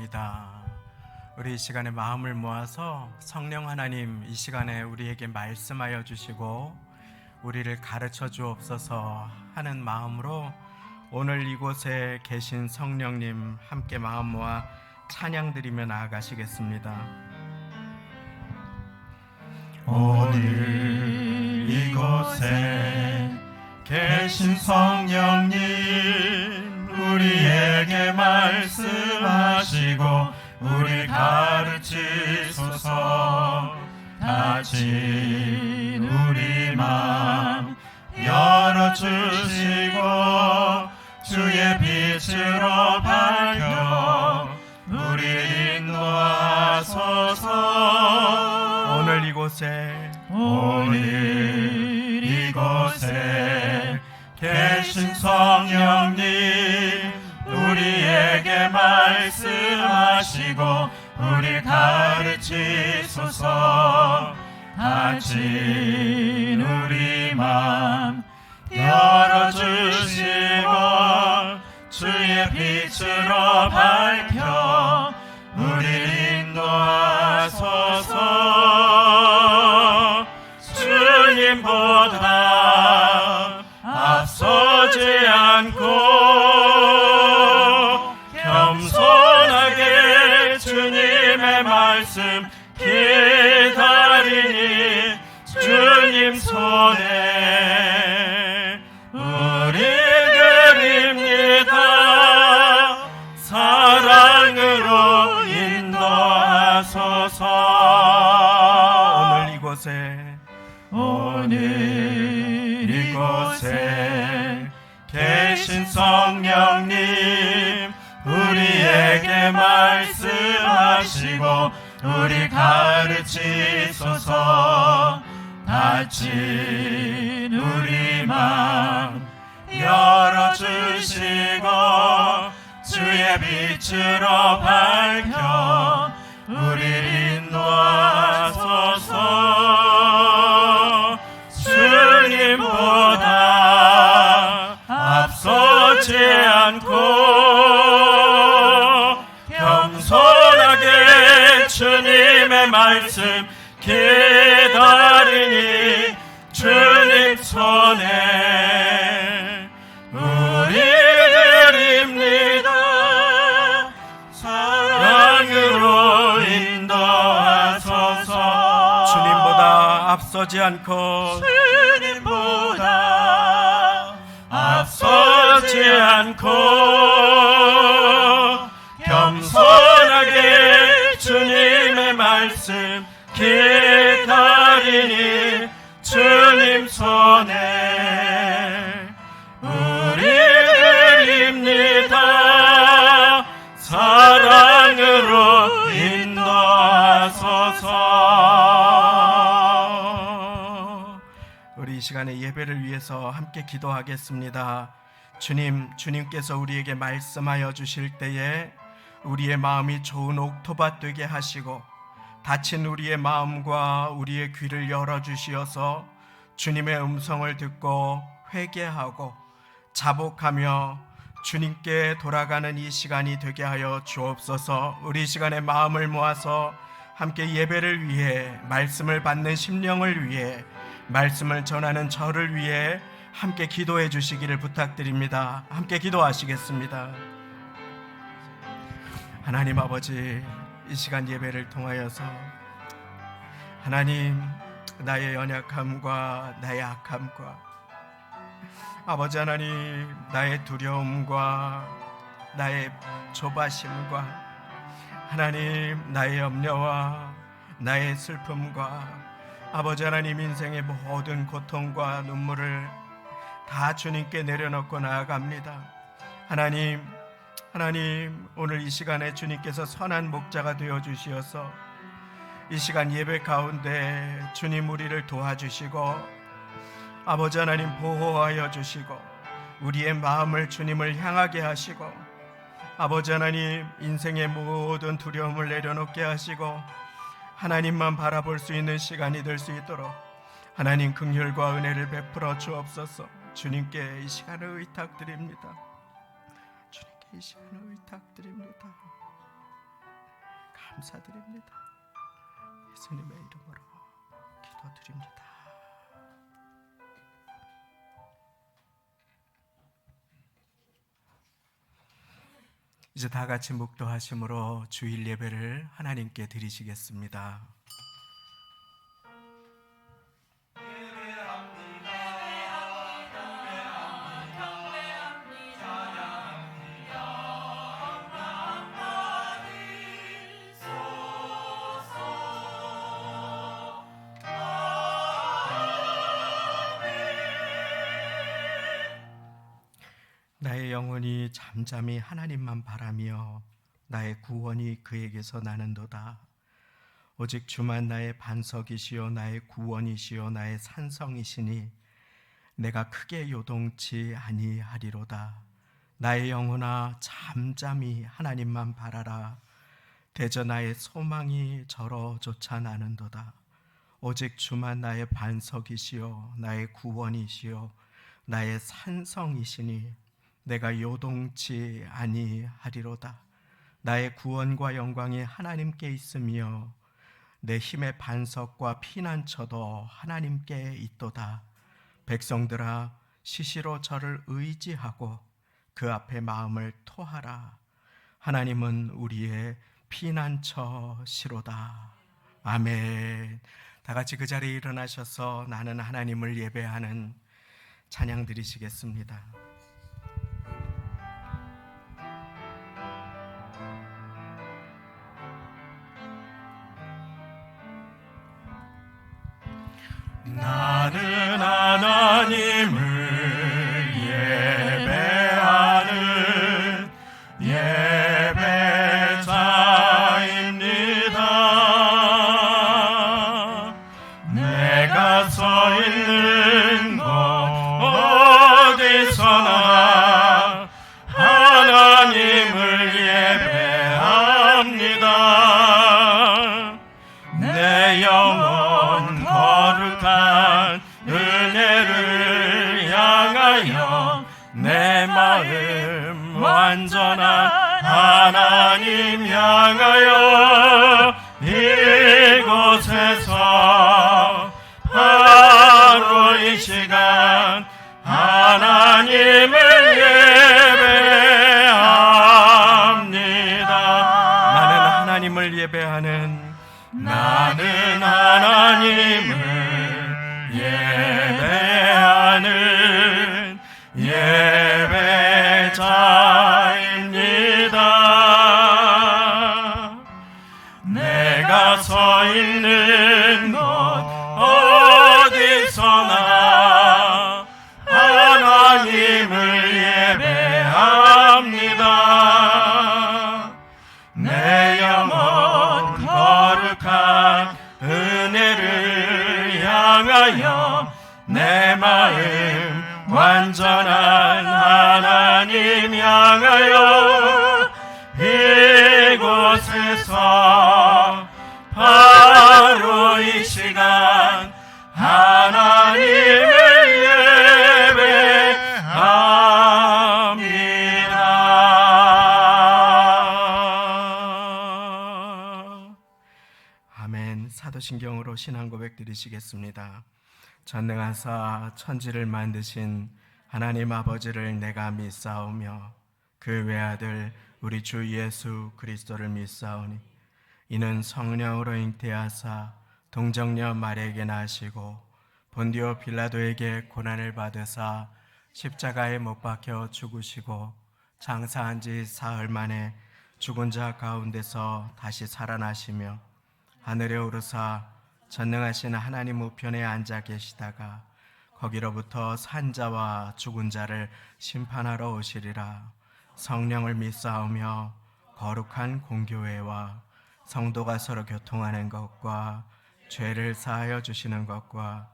기도합니다. 우리 이 시간에 마음을 모아서 성령 하나님 이 시간에 우리에게 말씀하여 주시고 우리를 가르쳐 주옵소서 하는 마음으로 오늘 이곳에 계신 성령님 함께 마음 모아 찬양 드리며 나아가시겠습니다. 오늘 이곳에 계신 성령님 우리에게 말씀하시고 우리 가르치소서. 닫힌 우리 마음 열어주시고 주의 빛으로 밝혀 우리 인도하소서. 오늘 이곳에 계신 성령님 우리에게 말씀하시고 우리 가르치소서. 닫힌 우리 마음 열어주시고 주의 빛으로 밝혀 우리 인도하소서. 주님보다 앞서지 않고 겸손하게 주님의 말씀 기다리니 주님 손에 우리 드립니다. 사랑으로 인도하소서. 오늘 이곳에 계신 성령님 우리에게 말씀하시고 우리 가르치소서. 닫힌 우리 마음 열어주시고 주의 빛으로 밝혀 우리 인도하소서. 주님보다 앞서지 않고 겸손하게 주님의 말씀 기다리니 주님 손에 우리 드립니다. 사랑으로 인도하소서. 주님보다 앞서지 않고 겸손하게 주님의 말씀 기다리니 주님 손에 우리 드립니다. 사랑으로 인도하소서. 우리 이 시간에 예배를 위해서 함께 기도하겠습니다. 주님께서 우리에게 말씀하여 주실 때에 우리의 마음이 좋은 옥토밭 되게 하시고 닫힌 우리의 마음과 우리의 귀를 열어주시어서 주님의 음성을 듣고 회개하고 자복하며 주님께 돌아가는 이 시간이 되게 하여 주옵소서. 우리 이 시간에 마음을 모아서 함께 예배를 위해, 말씀을 받는 심령을 위해, 말씀을 전하는 저를 위해 함께 기도해 주시기를 부탁드립니다. 함께 기도하시겠습니다. 하나님 아버지, 이 시간 예배를 통하여서 하나님, 나의 연약함과 나의 악함과 아버지 하나님, 나의 두려움과 나의 조바심과 하나님, 나의 염려와 나의 슬픔과 아버지 하나님, 인생의 모든 고통과 눈물을 다 주님께 내려놓고 나아갑니다. 하나님, 오늘 이 시간에 주님께서 선한 목자가 되어주시어서 이 시간 예배 가운데 주님 우리를 도와주시고 아버지 하나님 보호하여 주시고 우리의 마음을 주님을 향하게 하시고 아버지 하나님, 인생의 모든 두려움을 내려놓게 하시고 하나님만 바라볼 수 있는 시간이 될 수 있도록 하나님 긍휼과 은혜를 베풀어 주옵소서. 주님께 이 시간을 의탁드립니다. 주님께 이 시간을 의탁드립니다. 감사드립니다. 예수님의 이름으로 기도드립니다. 이제 다 같이 묵도하심으로 주일 예배를 하나님께 드리시겠습니다. 나의 영혼이 잠잠히 하나님만 바라며 나의 구원이 그에게서 나는도다. 오직 주만 나의 반석이시요 나의 구원이시요 나의 산성이시니 내가 크게 요동치 아니하리로다. 나의 영혼아 잠잠히 하나님만 바라라. 대저 나의 소망이 저로 쫓아 나는도다. 오직 주만 나의 반석이시요 나의 구원이시요 나의 산성이시니 내가 요동치 아니하리로다. 나의 구원과 영광이 하나님께 있으며 내 힘의 반석과 피난처도 하나님께 있도다. 백성들아 시시로 저를 의지하고 그 앞에 마음을 토하라. 하나님은 우리의 피난처시로다. 아멘. 다 같이 그 자리에 일어나셔서 나는 하나님을 예배하는 찬양 드리시겠습니다. 나는 하나님을 예배하는 예배자입니다. 내가 서 있는 곳 어디서나 하나님을 예배합니다. 내 영혼 거룩한 은혜를 향하여 내 마음 완전한 하나님 향하여 이곳에서 바로 이 시간 하나님을 예배합니다. 나는 하나님을 예배하는 나는 하나님을 예배하는 예배자입니다. 내가 서 있는 곳 어디서나 하나님을 예배합니다. 내 영혼 거룩한 은혜를 향하여 내 마음 완전한 하나님 향하여 이곳에서 바로 이 시간 하나님을 예배합니다. 아멘. 사도신경으로 신앙 고백 드리시겠습니다. 전능하사 천지를 만드신 하나님 아버지를 내가 믿사오며 그 외아들 우리 주 예수 그리스도를 믿사오니 이는 성령으로 잉태하사 동정녀 마리아에게 나시고 본디오 빌라도에게 고난을 받으사 십자가에 못 박혀 죽으시고 장사한 지 사흘 만에 죽은 자 가운데서 다시 살아나시며 하늘에 오르사 전능하신 하나님 우편에 앉아 계시다가 거기로부터 산자와 죽은 자를 심판하러 오시리라. 성령을 믿사오며 거룩한 공교회와 성도가 서로 교통하는 것과 죄를 사하여 주시는 것과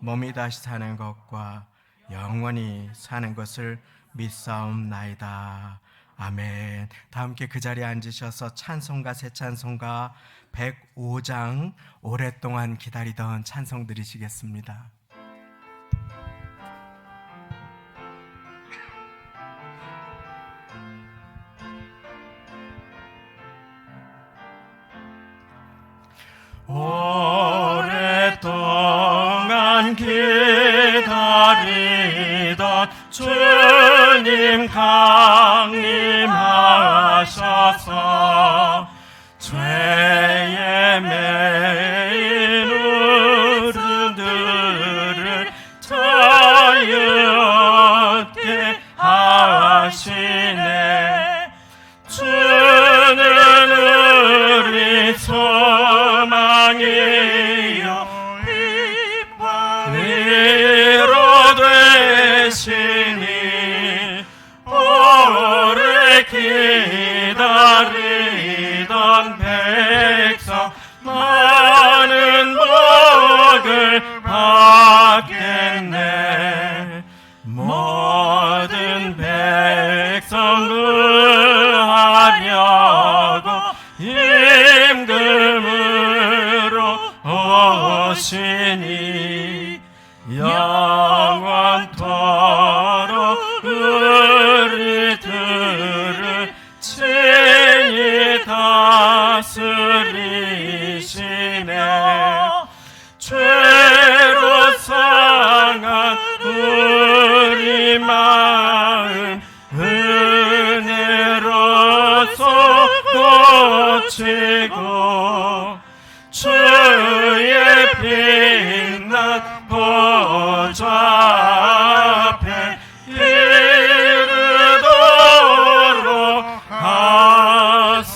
몸이 다시 사는 것과 영원히 사는 것을 믿사옵나이다. 아멘. 다 함께 그 자리에 앉으셔서 찬송가 새 찬송가 105장 오랫동안 기다리던 찬송 드리시겠습니다. 오랫동안 기다리던 주님 강림하셔서 죄에 매인 우리들을 자유롭게 하시네. 주는 우리 소망이요 위로 되시니 오래 기다리던 백성 많은 복을 받겠네. 모든 백성 구하려고 임금으로 오시니 영원토록 우리들을 친히 다스리시네. 죄로 상한 우리 마음 은혜로서 고치고 주의 빛난 보좌 앞에 이르도록 하소서.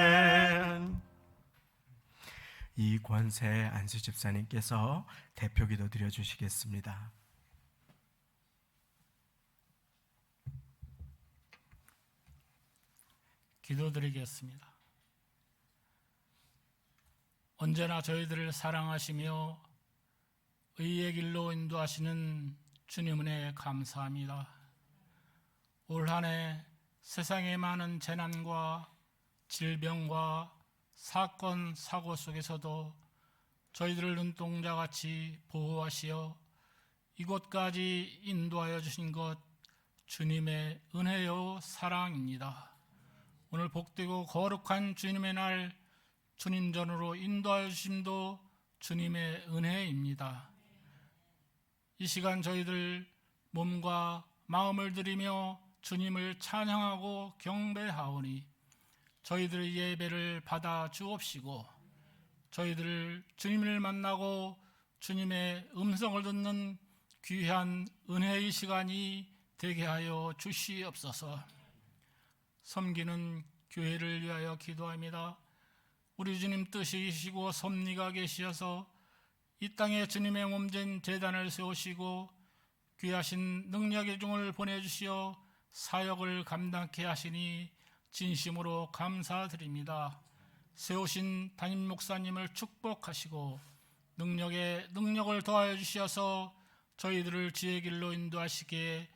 아멘. 이권세 안수 집사님께서 대표기도 드려주시겠습니다. 기도드리겠습니다. 언제나 저희들을 사랑하시며 의의 길로 인도하시는 주님 은혜에 감사합니다. 올 한 해 세상의 많은 재난과 질병과 사건, 사고 속에서도 저희들을 눈동자같이 보호하시어 이곳까지 인도하여 주신 것 주님의 은혜요 사랑입니다. 오늘 복되고 거룩한 주님의 날 주님 전으로 인도하여 주심도 주님의 은혜입니다. 이 시간 저희들 몸과 마음을 들이며 주님을 찬양하고 경배하오니 저희들의 예배를 받아 주옵시고 저희들 주님을 만나고 주님의 음성을 듣는 귀한 은혜의 시간이 되게 하여 주시옵소서. 섬기는 교회를 위하여 기도합니다. 우리 주님 뜻이시고 섭리가 계시어서 이 땅에 주님의 몸된 제단을 세우시고 귀하신 능력의 종을 보내주시어 사역을 감당케 하시니 진심으로 감사드립니다. 세우신 담임 목사님을 축복하시고 능력을 더하여 주시어서 저희들을 지혜의 길로 인도하시기에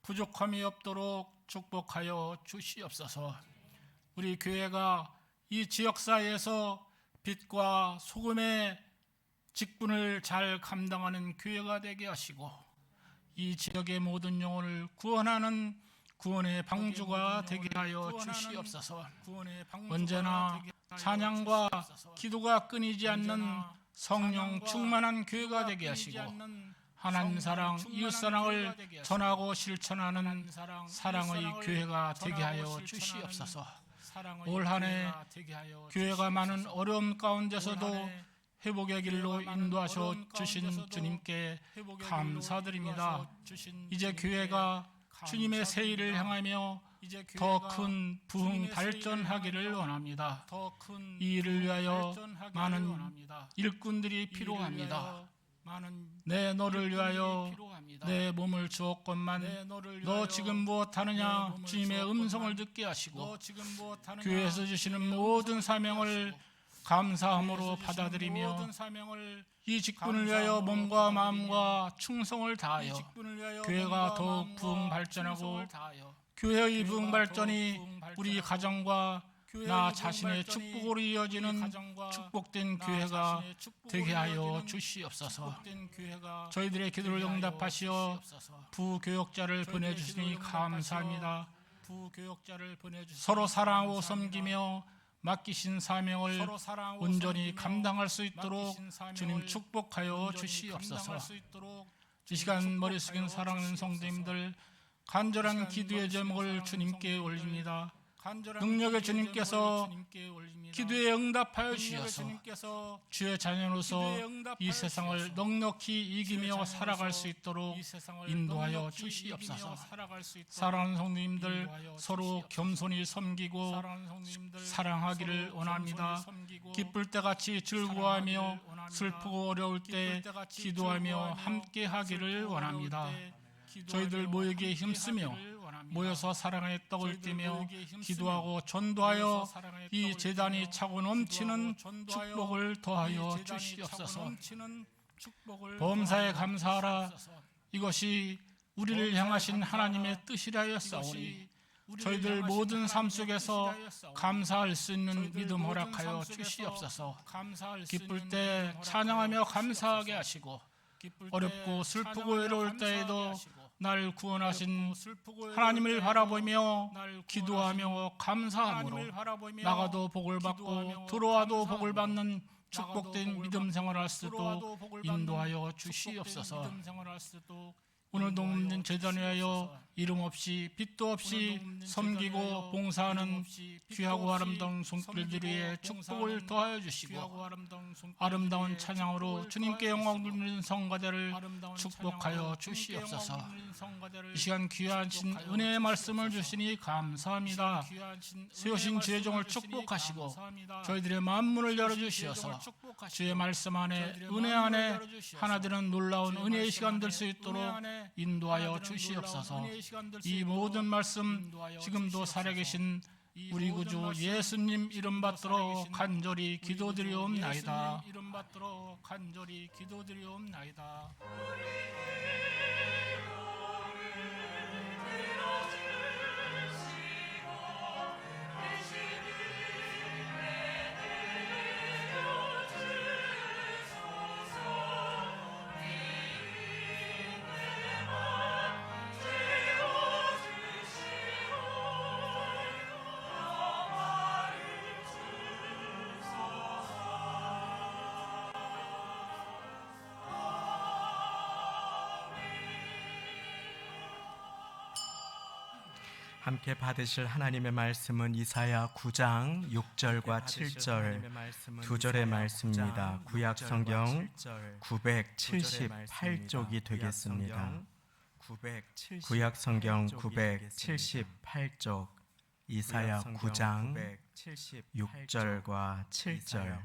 부족함이 없도록 축복하여 주시옵소서. 우리 교회가 이 지역사회에서 빛과 소금의 직분을 잘 감당하는 교회가 되게 하시고 이 지역의 모든 영혼을 구원하는 구원의 방주가 되게 하여 주시옵소서. 언제나 찬양과 기도가 끊이지 않는 성령 충만한 교회가 되게 하시고 하나님 사랑, 이웃 사랑을 전하고 실천하는 사랑의 교회가 되게 하여 주시옵소서. 올 한 해 교회가 많은 어려움 가운데서도 회복의 길로 인도하셔 주신 주님께 감사드립니다. 이제 교회가 주님의 새 일을 향하며 더 큰 부흥 발전하기를 원합니다. 이 일을 위하여 많은 일꾼들이 필요합니다. 내 너를 위하여 내 몸을 주었건만 너 지금 무엇하느냐 주님의 음성을 듣게 하시고 교회에서 주시는 모든 사명을 감사함으로 받아들이며 이 직분을 위하여 몸과 마음과 충성을 다하여 교회가 더욱 부흥 발전하고 교회의 부흥 발전이 우리 가정과 나 자신의 축복으로 이어지는 축복된 교회가 되게 하여 주시옵소서. 저희들의 기도를 응답하시어 부교역자를 보내주시니 감사합니다. 서로 사랑하고 섬기며 맡기신 사명을 온전히 감당할 수 있도록 주님 축복하여 주시옵소서. 이 시간 머리 숙인 사랑하는 성도님들, 간절한 기도의 제목을 주님께 올립니다. 능력의 주님께서 기도에 응답하여 주셔서 주의 자녀로서 이 세상을 넉넉히 이기며 살아갈 수 있도록 인도하여 주시옵소서. 사랑하는 성도님들, 서로 겸손히 섬기고 사랑하기를 원합니다. 기쁠 때 같이 즐거워하며 슬프고 어려울 때 기도하며 함께 하기를 원합니다. 저희들 모이기에 힘쓰며 모여서 사랑의 떡을 띠며 기도하고 전도하여 이 제단이 차고 넘치는 축복을 더하여 주시옵소서. 범사에 감사하라. 이것이 우리를 향하신 하나님의 뜻이라 하였사오니 저희들 모든 삶 속에서 감사할 수 있는 믿음 허락하여 주시옵소서. 기쁠 때 찬양하며 감사하게 하시고 어렵고 슬프고 외로울 때에도 날 구원하신 하나님을 바라보며 기도하며 감사함으로 나가도 복을 받고 들어와도 복을 받는 축복된 믿음 생활할 수 있도록 인도하여 주시옵소서. 오늘도 없는 제단에 하여 이름 없이 빛도 없이 섬기고 봉사하는 귀하고 아름다운 손길들 위에 축복을 더하여 주시고 아름다운 찬양으로 주님께 영광 돌리는 성가대를 축복하여 주시옵소서. 이 시간 귀하신 은혜의 말씀을 주시니 감사합니다. 세우신 주의 종을 축복하시고 저희들의 만문을 열어주시어서 주의 말씀 안에 은혜 안에 하나 되는 놀라운 은혜의 시간 될 수 있도록 인도하여 주시옵소서. 이 모든 말씀 지금도 살아계신 우리 구주 예수님 이름 받들어 간절히 기도드리옵나이다. 함께 받으실 하나님의 말씀은 이사야 9장 6절과 7절 두 절의 말씀입니다. 구약 성경 978쪽이 되겠습니다. 구약 성경 978쪽 이사야 9장 6절과 7절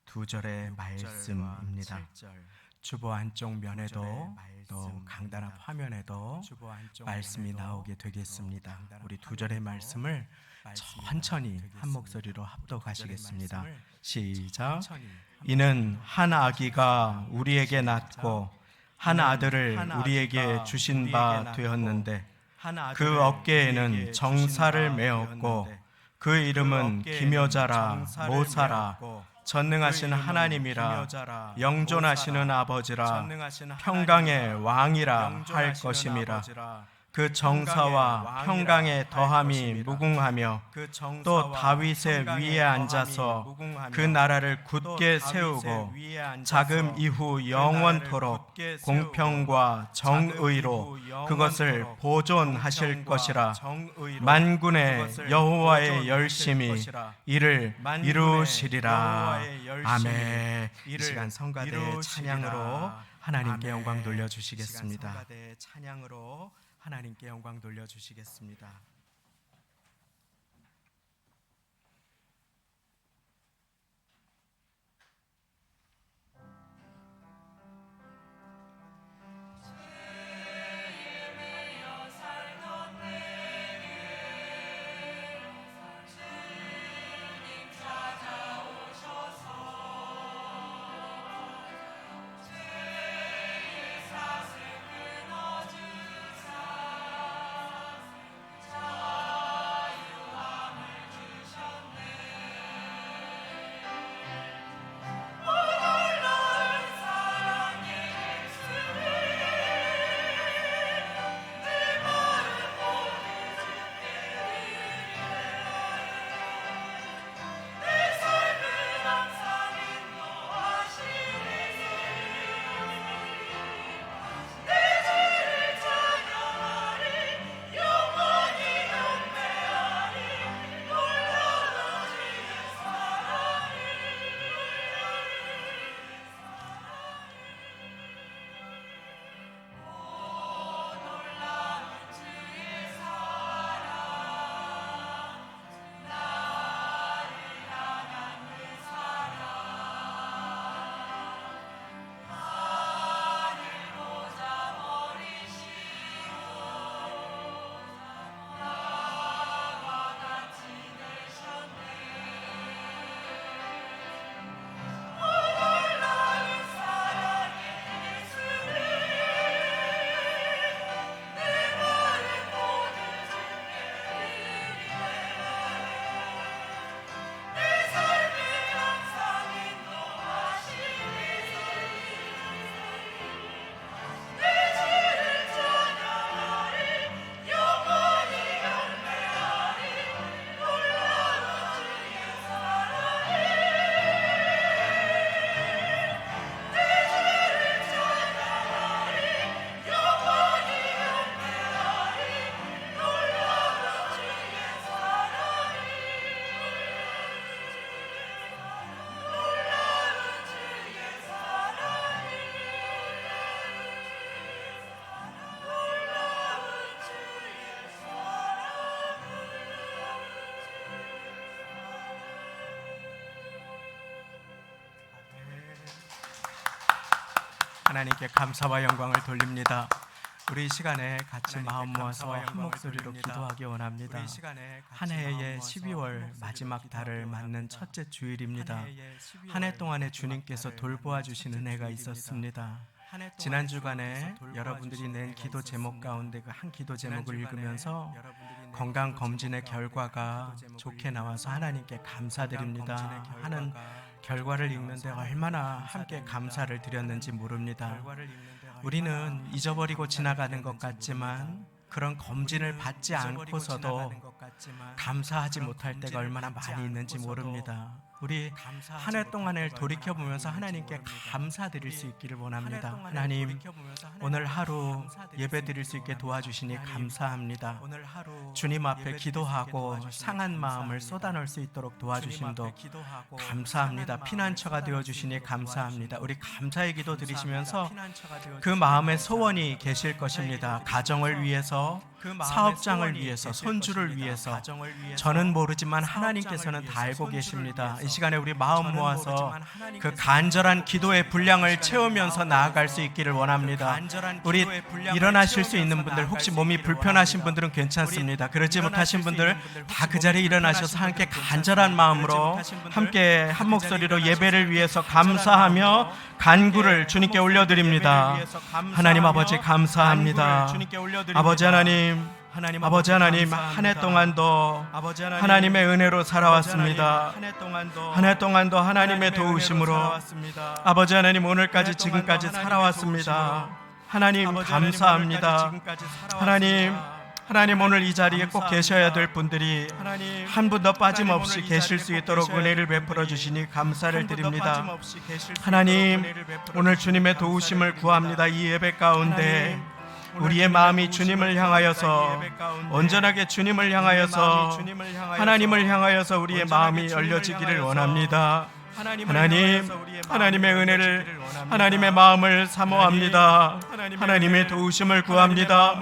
두 절의 말씀입니다. 주보 안쪽 면에도 또 강단 앞 화면에도 말씀이 나오게 되겠습니다. 우리 두 절의 말씀을 천천히 한 목소리로 합독하시겠습니다. 시작. 이는 한 아기가 우리에게 낳고 한 아들을 우리에게 주신 바 되었는데 그 어깨에는 정사를 메었고 그 이름은 기묘자라 모사라 전능하신 하나님이라 영존하시는 아버지라 평강의 왕이라 할 것임이라. 그 정사와 평강의 더함이 무궁하며 또 다윗의 위에 앉아서 그 나라를 굳게 세우고 자금 이후 영원토록 공평과 정의로 그것을 보존하실 것이라. 만군의 여호와의 열심히 이를 이루시리라. 아멘. 이 시간 성가대 찬양으로 하나님께 영광 돌려주시겠습니다. 하나님께 영광 돌려주시겠습니다. 하나님께 감사와 영광을 돌립니다. 우리 이 시간에 같이 마음 모아서 한 목소리로 기도하기 원합니다. 한 해의 12월 마지막 달을 맞는 첫째 주일입니다. 한 해 동안에 주님께서 돌보아 주신 은혜가 있었습니다. 지난 주간에 여러분들이 낸 기도 제목 가운데 그 한 기도 제목을 읽으면서 건강 검진의 결과가 좋게 나와서 하나님께 감사드립니다 하는 결과를 읽는데 얼마나 함께 감사를 드렸는지 모릅니다. 우리는 잊어버리고 지나가는 것 같지만 그런 검진을 받지 않고서도 감사하지 못할 때가 얼마나 많이 있는지 모릅니다. 우리 한 해 동안을 돌이켜보면서 하나님께 감사드릴 수 있기를 원합니다. 하나님, 오늘 하루 예배 드릴 수 있게 도와주시니 감사합니다. 주님 앞에 기도하고 상한 마음을 쏟아낼 수 있도록 도와주심도 감사합니다. 피난처가 되어주시니 감사합니다. 우리 감사의 기도 드리시면서 그 마음의 소원이 계실 것입니다. 가정을 위해서, 사업장을 위해서, 손주를 위해서, 저는 모르지만 하나님께서는 다 알고 계십니다. 이 시간에 우리 마음 모아서 그 간절한 기도의 분량을 채우면서 나아갈 수 있기를 원합니다. 우리 일어나실 수 있는 분들, 혹시 몸이 불편하신 분들은 괜찮습니다. 그러지 못하신 분들 다 그 자리에 일어나셔서 함께 간절한 마음으로 함께 한 목소리로 예배를 위해서 감사하며 간구를 주님께 올려드립니다. 하나님 아버지 감사합니다. 아버지 하나님, 한 해 동안도 하나님의 은혜로 살아왔습니다. 한 해 동안도 하나님의 도우심으로 아버지 하나님 오늘까지 지금까지 살아왔습니다. 하나님 감사합니다. 하나님 오늘 이 자리에 꼭 계셔야 될 분들이 한 분도 빠짐없이 계실 수 있도록 은혜를 베풀어 주시니 감사를 드립니다. 하나님 오늘 주님의 도우심을 구합니다. 이 예배 가운데 우리의 마음이 주님을 향하여서 온전하게 주님을 향하여서 하나님을 향하여서 우리의 마음이 열려지기를 원합니다. 하나님의 은혜를, 하나님의 마음을 사모합니다. 하나님의 도우심을 구합니다.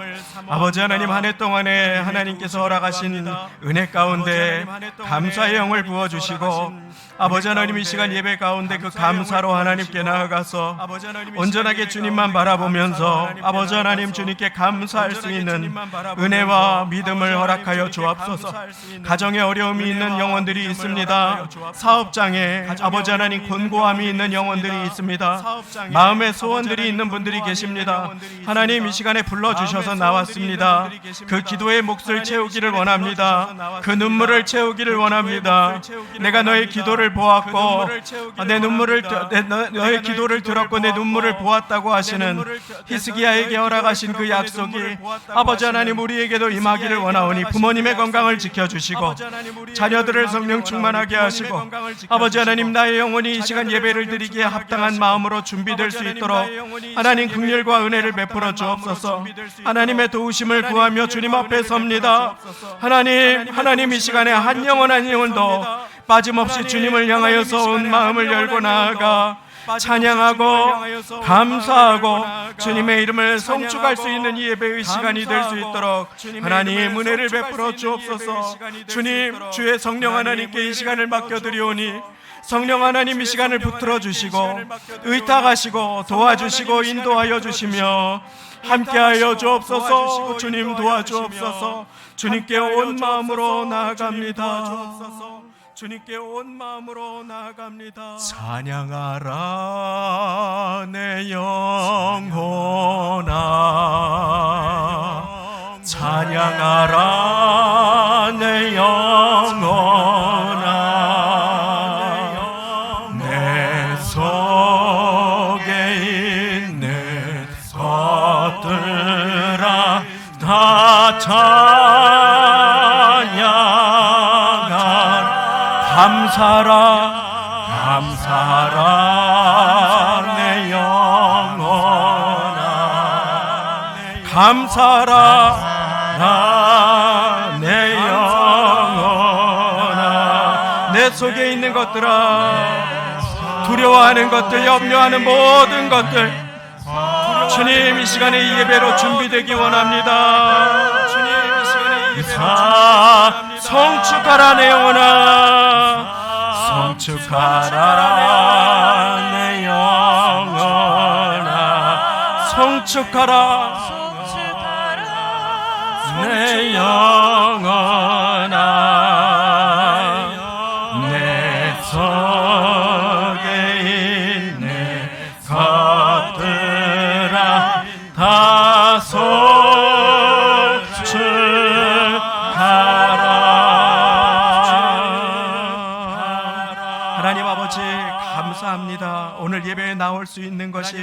아버지 하나님, 한 해 동안에 하나님께서 허락하신 은혜 가운데 감사의 영을 부어주시고 아버지 하나님 이 시간 예배 가운데 그 감사로 하나님께 나아가서 온전하게 주님만 바라보면서 아버지 하나님 주님께 감사할 수 있는 은혜와 믿음을 허락하여 주옵소서. 가정에 어려움이 있는 영혼들이 있습니다. 사업장에 아버지 하나님 곤고함이 있는 영혼들이 있습니다. 마음의 소원들이 있는 분들이 계십니다. 하나님 이 시간에 불러주셔서 나왔습니다. 그 기도의 몫을 채우기를 원합니다. 그 눈물을 채우기를 원합니다. 내가 너의 기도를 보았고 너의 기도를 들었고 내 눈물을 보았다고 하시는 히스기야에게 허락하신 그 약속이 아버지 하나님 우리에게도 임하기를 원하오니 부모님의 건강을 지켜주시고 자녀들을 성령 충만하게 하시고 아버지 하나님 나의 영혼이 이 시간 예배를 드리기에 합당한 마음으로 준비될 수 있도록 하나님 긍휼과 은혜를 베풀어 주옵소서. 하나님의 도우심을 구하며 주님 앞에 섭니다. 하나님 이 시간에 한 영혼도 빠짐없이 주님을 향하여서 온 마음을 열고 나아가 찬양하고 감사하고 주님의 이름을 성축할 수 있는 이 예배의 시간이 될 수 있도록 하나님 은혜를 베풀어 주옵소서. 주님, 주의 성령 하나님께 이 시간을 맡겨드리오니 성령 하나님 이 시간을 붙들어 주시고 의탁하시고 도와주시고 인도하여 주시며 함께하여 주옵소서. 주님 도와주옵소서. 주님께 온 마음으로 나아갑니다. 주님께 온 마음으로 나아갑니다. 찬양하라 내 영혼아, 찬양하라 내 영혼아, 내 속에 있는 것들아 다 찬양하라. 감사하라 내 영혼아, 감사하라 내 영혼아. 내 속에 있는 것들아, 두려워하는 것들, 염려하는 모든 것들 주님 이 시간에 이 예배로 준비되기 원합니다. 주님 이 시간에 이 예배로 성축하라 내 영혼아, 성축하라 내 영혼아, 송축하라. 내 영혼아 내 속에 있는 것들아 다 송축하라. 하나님 아버지 감사합니다. 오늘 예배에 나올 수 있는 것이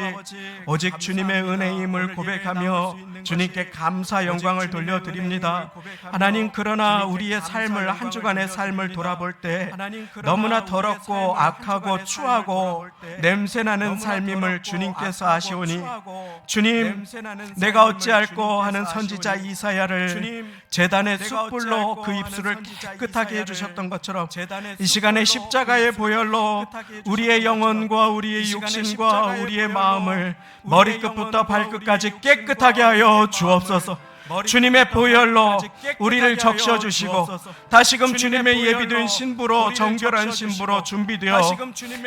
오직 주님의 은혜임을 고백하며 주님께 감사 영광을 돌려드립니다. 하나님, 그러나 우리의 삶을, 한 주간의 삶을 돌아볼 때 너무나 더럽고 악하고 추하고 냄새나는 삶임을 주님께서 아시오니, 주님, 내가 어찌할꼬 하는 선지자 이사야를 제단의 숯불로 그 입술을 깨끗하게 해주셨던 것처럼 이 시간에 십자가의 보혈로 우리의 영혼과 우리의 육신과 우리의 마음을 머리끝부터 발끝까지 깨끗하게 하여 주옵소서. 주님의 보혈로 우리를 적셔주시고 다시금 주님의 예비된 신부로, 정결한 신부로 준비되어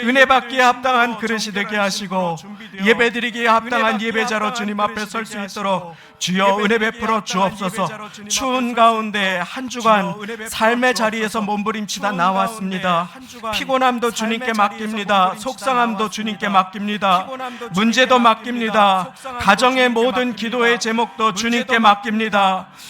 은혜 받기에 합당한 그릇이 되게 하시고 예배드리기에 합당한 예배자로 주님 앞에 설 수 있도록 주여 은혜 베풀어 주옵소서. 추운 가운데 한 주간 삶의 자리에서 몸부림치다 나왔습니다. 피곤함도 주님께 맡깁니다. 속상함도 주님께 맡깁니다. 문제도 맡깁니다. 가정의 모든 기도의 제목도 주님께 맡깁니다.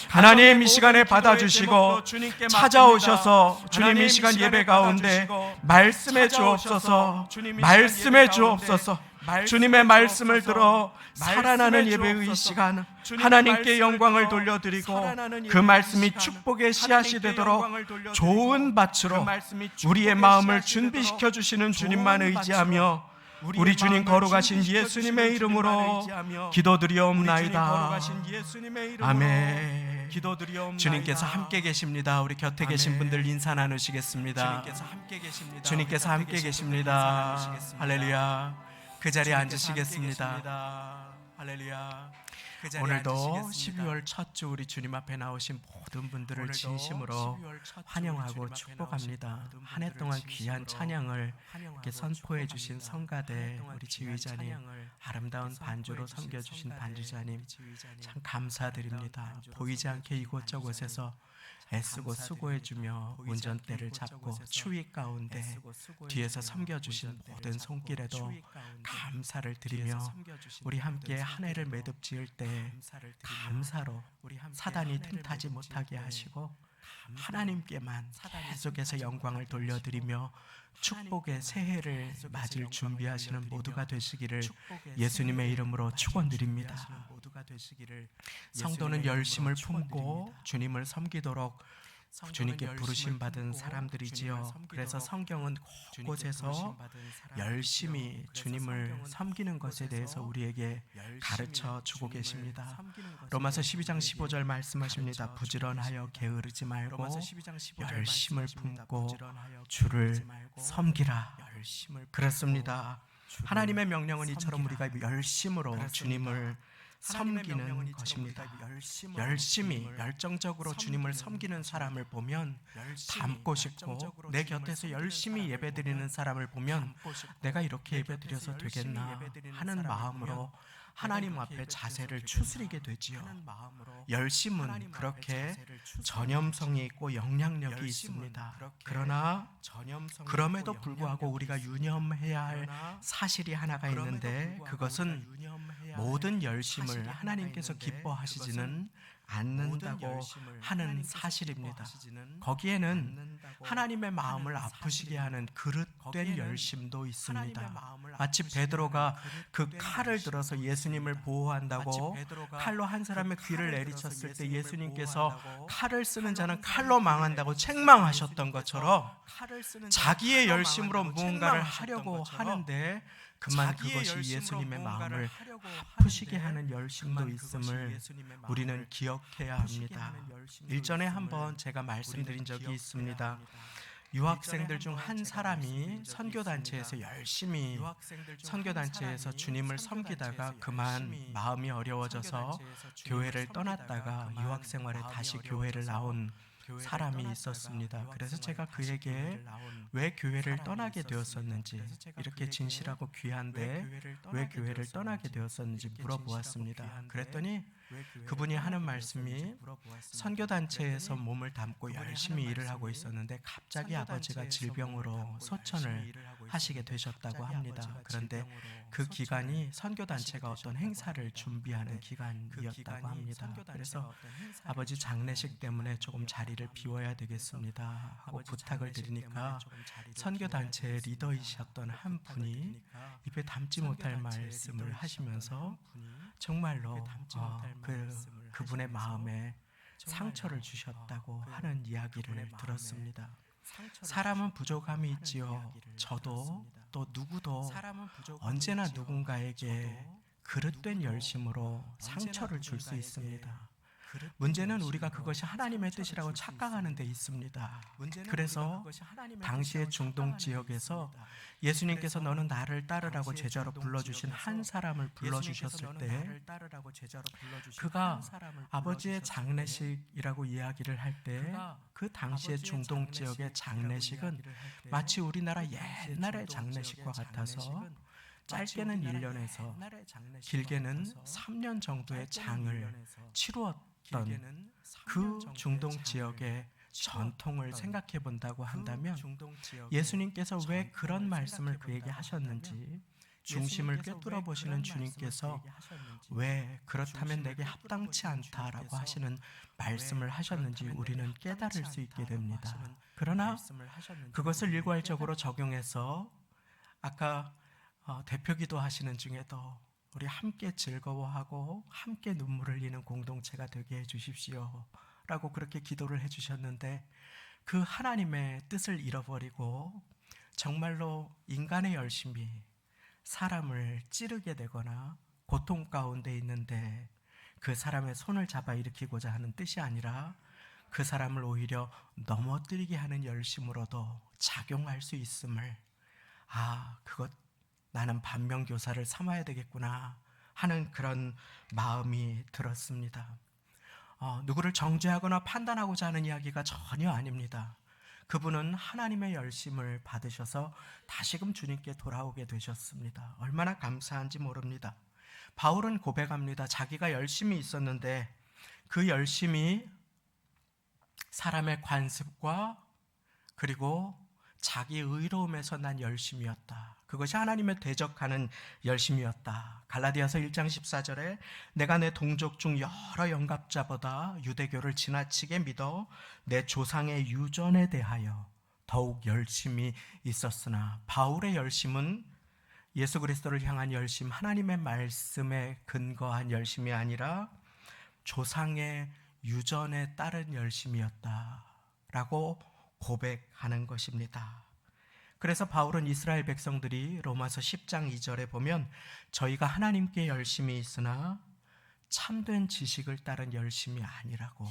하나님, 이 시간에 받아주시고 찾아오셔서 주님 이 시간 예배 가운데 말씀해 주옵소서. 말씀해 주옵소서. 주님의 말씀을 들어 살아나는 예배의 시간, 하나님께 영광을 돌려드리고 그 말씀이 축복의 씨앗이 되도록 좋은 밭으로 우리의 마음을 준비시켜 주시는 주님만 의지하며 우리 주님 거룩하신 예수님의 이름으로 기도드리옵나이다. 아멘. 주님께서 함께 계십니다. 우리 곁에 계신 분들 인사 나누시겠습니다. 주님께서 함께 계십니다. 할렐루야. 그 자리에 앉으시겠습니다. 할렐루야. 오늘도 12월 첫 주 우리 주님 앞에 나오신 모든 분들을 진심으로 환영하고 축복합니다. 한 해 동안 귀한 찬양을 이렇게 선포해 주신 성가대 우리 지휘자님, 아름다운 반주로 섬겨주신 반주자님 참 감사드립니다. 보이지 않게 이곳저곳에서 애쓰고 수고해주며 운전대를 잡고 추위 가운데 뒤에서 섬겨주신 모든 손길에도 감사를 드리며 우리 함께 한 해를 매듭 지을 때 감사로 사단이 틈타지 못하게 하시고 하나님께만 계속해서 영광을 돌려드리며 축복의 새해를 맞을 준비하시는 모두가 되시기를 예수님의 이름으로 축원드립니다. 성도는 열심을 품고 주님을 섬기도록 주님께 부르심 받은 사람들이지요. 그래서 성경은 곳곳에서 열심히 주님을 섬기는 것에 대해서 우리에게 가르쳐 주고 계십니다. 로마서 12장 15절 말씀하십니다. 부지런하여 게으르지 말고 열심을 품고 주를 섬기라. 그렇습니다. 하나님의 명령은 이처럼 우리가 열심으로 주님을 섬기는 것입니다. 열심히 열정적으로 주님을 섬기는 사람을 보면 닮고 싶고, 내 곁에서 열심히 예배드리는 사람을 보면 내가 이렇게 예배드려서 되겠나 하는 마음으로 하나님 앞에 자세를 추스리게 되지요. 열심은 그렇게 전염성이 있고 영향력이 있습니다. 그러나 그럼에도 불구하고 우리가 유념해야 할 사실이 하나가 있는데, 그것은 모든 열심을 하나님께서 기뻐하시지는 않는다고 하는 사실입니다. 거기에는 하나님의 마음을 아프시게 하는 그릇된 열심도 있습니다. 마치 베드로가 그 칼을 들어서 예수님을 보호한다고 칼로 한 사람의 귀를 내리쳤을 때 예수님께서 칼을 쓰는 자는 칼로 망한다고 책망하셨던 것처럼 자기의 열심으로 무언가를 하려고 하는데 그만 그것이 예수님의 마음을 아프시게 하는 열심도 있음을 우리는 기억해야 합니다. 일전에 한번 제가 말씀드린 적이 있습니다. 유학생들 중 한 사람이 선교단체에서 열심히 선교단체에서 주님을 섬기다가 그만 마음이 어려워져서 교회를 떠났다가 유학생활에 다시 교회를 나온 사람이 있었습니다. 그래서 제가 그에게 왜 교회를 떠나게 되었었는지, 이렇게 진실하고 귀한데 왜 교회를 떠나게 되었었는지 물어보았습니다. 그랬더니 그분이 하는 말씀이 선교단체에서 몸을 담고 열심히 일을 하고 있었는데 갑자기 아버지가 질병으로 소천을 하시게 되셨다고 합니다. 그런데 그 기간이 선교단체가 어떤 행사를 준비하는 기간이었다고 합니다. 그래서 아버지 장례식 때문에 조금 자리를 비워야 되겠습니다 하고 부탁을 드리니까 선교단체의 리더이셨던 한 분이 입에 담지 못할 말씀을 하시면서 정말로 그분의 마음에 상처를 주셨다고 하는 이야기를 들었습니다. 사람은 부족함이 있지요. 저도 또 누구도 언제나 누군가에게 그릇된 열심으로 상처를 줄 수 있습니다. 문제는 우리가 그것이 하나님의 뜻이라고 착각하는 데 있습니다. 그래서 당시의 중동 지역에서 예수님께서 너는 나를 따르라고 제자로 불러주신 한 사람을 불러주셨을 때 그가 아버지의 장례식이라고 이야기를 할 때 그 당시의 중동 지역의 장례식은 마치 우리나라 옛날의 장례식과 같아서 짧게는 1년에서 길게는 3년 정도의 장을 치루었던 그 중동 지역의 전통을 생각해 본다고 한다면 예수님께서 왜 그런 말씀을 그에게 하셨는지, 중심을 꿰뚫어 보시는 주님께서 왜 그렇다면 내게 합당치 않다라고 하시는 말씀을 하셨는지 우리는 깨달을 수 있게 됩니다. 그러나 그것을 일괄적으로 적용해서 아까 대표기도 하시는 중에도 우리 함께 즐거워하고 함께 눈물을 흘리는 공동체가 되게 해주십시오 라고 그렇게 기도를 해주셨는데, 그 하나님의 뜻을 잃어버리고 정말로 인간의 열심이 사람을 찌르게 되거나 고통 가운데 있는데 그 사람의 손을 잡아 일으키고자 하는 뜻이 아니라 그 사람을 오히려 넘어뜨리게 하는 열심으로도 작용할 수 있음을, 그것 나는 반면교사를 삼아야 되겠구나 하는 그런 마음이 들었습니다. 누구를 정죄하거나 판단하고자 하는 이야기가 전혀 아닙니다. 그분은 하나님의 열심을 받으셔서 다시금 주님께 돌아오게 되셨습니다. 얼마나 감사한지 모릅니다. 바울은 고백합니다. 자기가 열심히 있었는데 그 열심이 사람의 관습과 그리고 자기 의로움에서 난 열심이었다. 그것이 하나님의 대적하는 열심이었다. 갈라디아서 1장 14절에 내가 내 동족 중 여러 영갑자보다 유대교를 지나치게 믿어 내 조상의 유전에 대하여 더욱 열심히 있었으나, 바울의 열심은 예수 그리스도를 향한 열심, 하나님의 말씀에 근거한 열심이 아니라 조상의 유전에 따른 열심이었다라고 고백하는 것입니다. 그래서 바울은 이스라엘 백성들이 로마서 10장 2절에 보면 저희가 하나님께 열심히 있으나 참된 지식을 따른 열심이 아니라고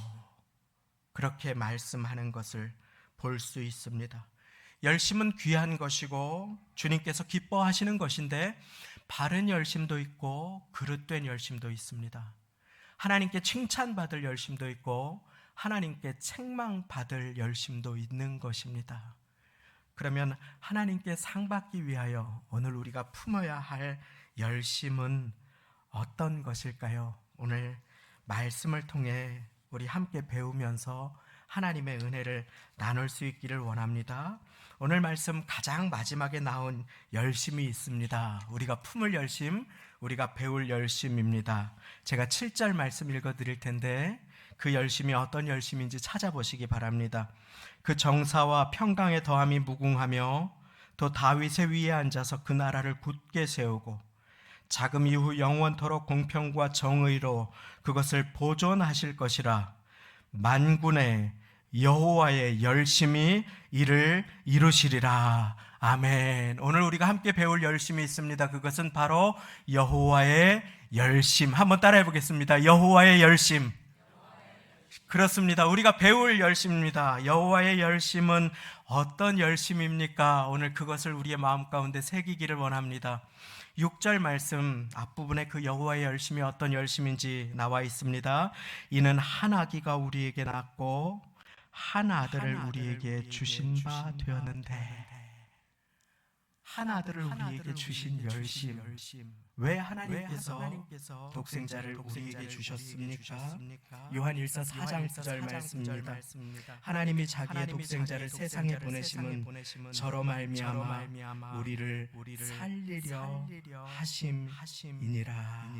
그렇게 말씀하는 것을 볼 수 있습니다. 열심은 귀한 것이고 주님께서 기뻐하시는 것인데 바른 열심도 있고 그릇된 열심도 있습니다. 하나님께 칭찬받을 열심도 있고 하나님께 책망받을 열심도 있는 것입니다. 그러면 하나님께 상받기 위하여 오늘 우리가 품어야 할 열심은 어떤 것일까요? 오늘 말씀을 통해 우리 함께 배우면서 하나님의 은혜를 나눌 수 있기를 원합니다. 오늘 말씀 가장 마지막에 나온 열심이 있습니다. 우리가 품을 열심, 우리가 배울 열심입니다. 제가 7절 말씀 읽어드릴 텐데 그 열심이 어떤 열심인지 찾아보시기 바랍니다. 그 정사와 평강의 더함이 무궁하며 또 다윗의 위에 앉아서 그 나라를 굳게 세우고 자금 이후 영원토록 공평과 정의로 그것을 보존하실 것이라. 만군의 여호와의 열심이 이를 이루시리라. 아멘. 오늘 우리가 함께 배울 열심이 있습니다. 그것은 바로 여호와의 열심. 한번 따라해 보겠습니다. 여호와의 열심. 그렇습니다. 우리가 배울 열심입니다. 여호와의 열심은 어떤 열심입니까? 오늘 그것을 우리의 마음 가운데 새기기를 원합니다. 6절 말씀 앞부분에 그 여호와의 열심이 어떤 열심인지 나와 있습니다. 이는 한 아기가 우리에게 낳고 한 아들을 우리에게 주신 바 되었는데, 한 아들을 우리에게 주신 열심, 왜 하나님께서 독생자를 우리에게 주셨습니까? 요한 1서 4장 9절 말씀입니다. 하나님이 자기의 독생자를 세상에 보내심은 저로 말미암아 우리를 살리려 하심이니라.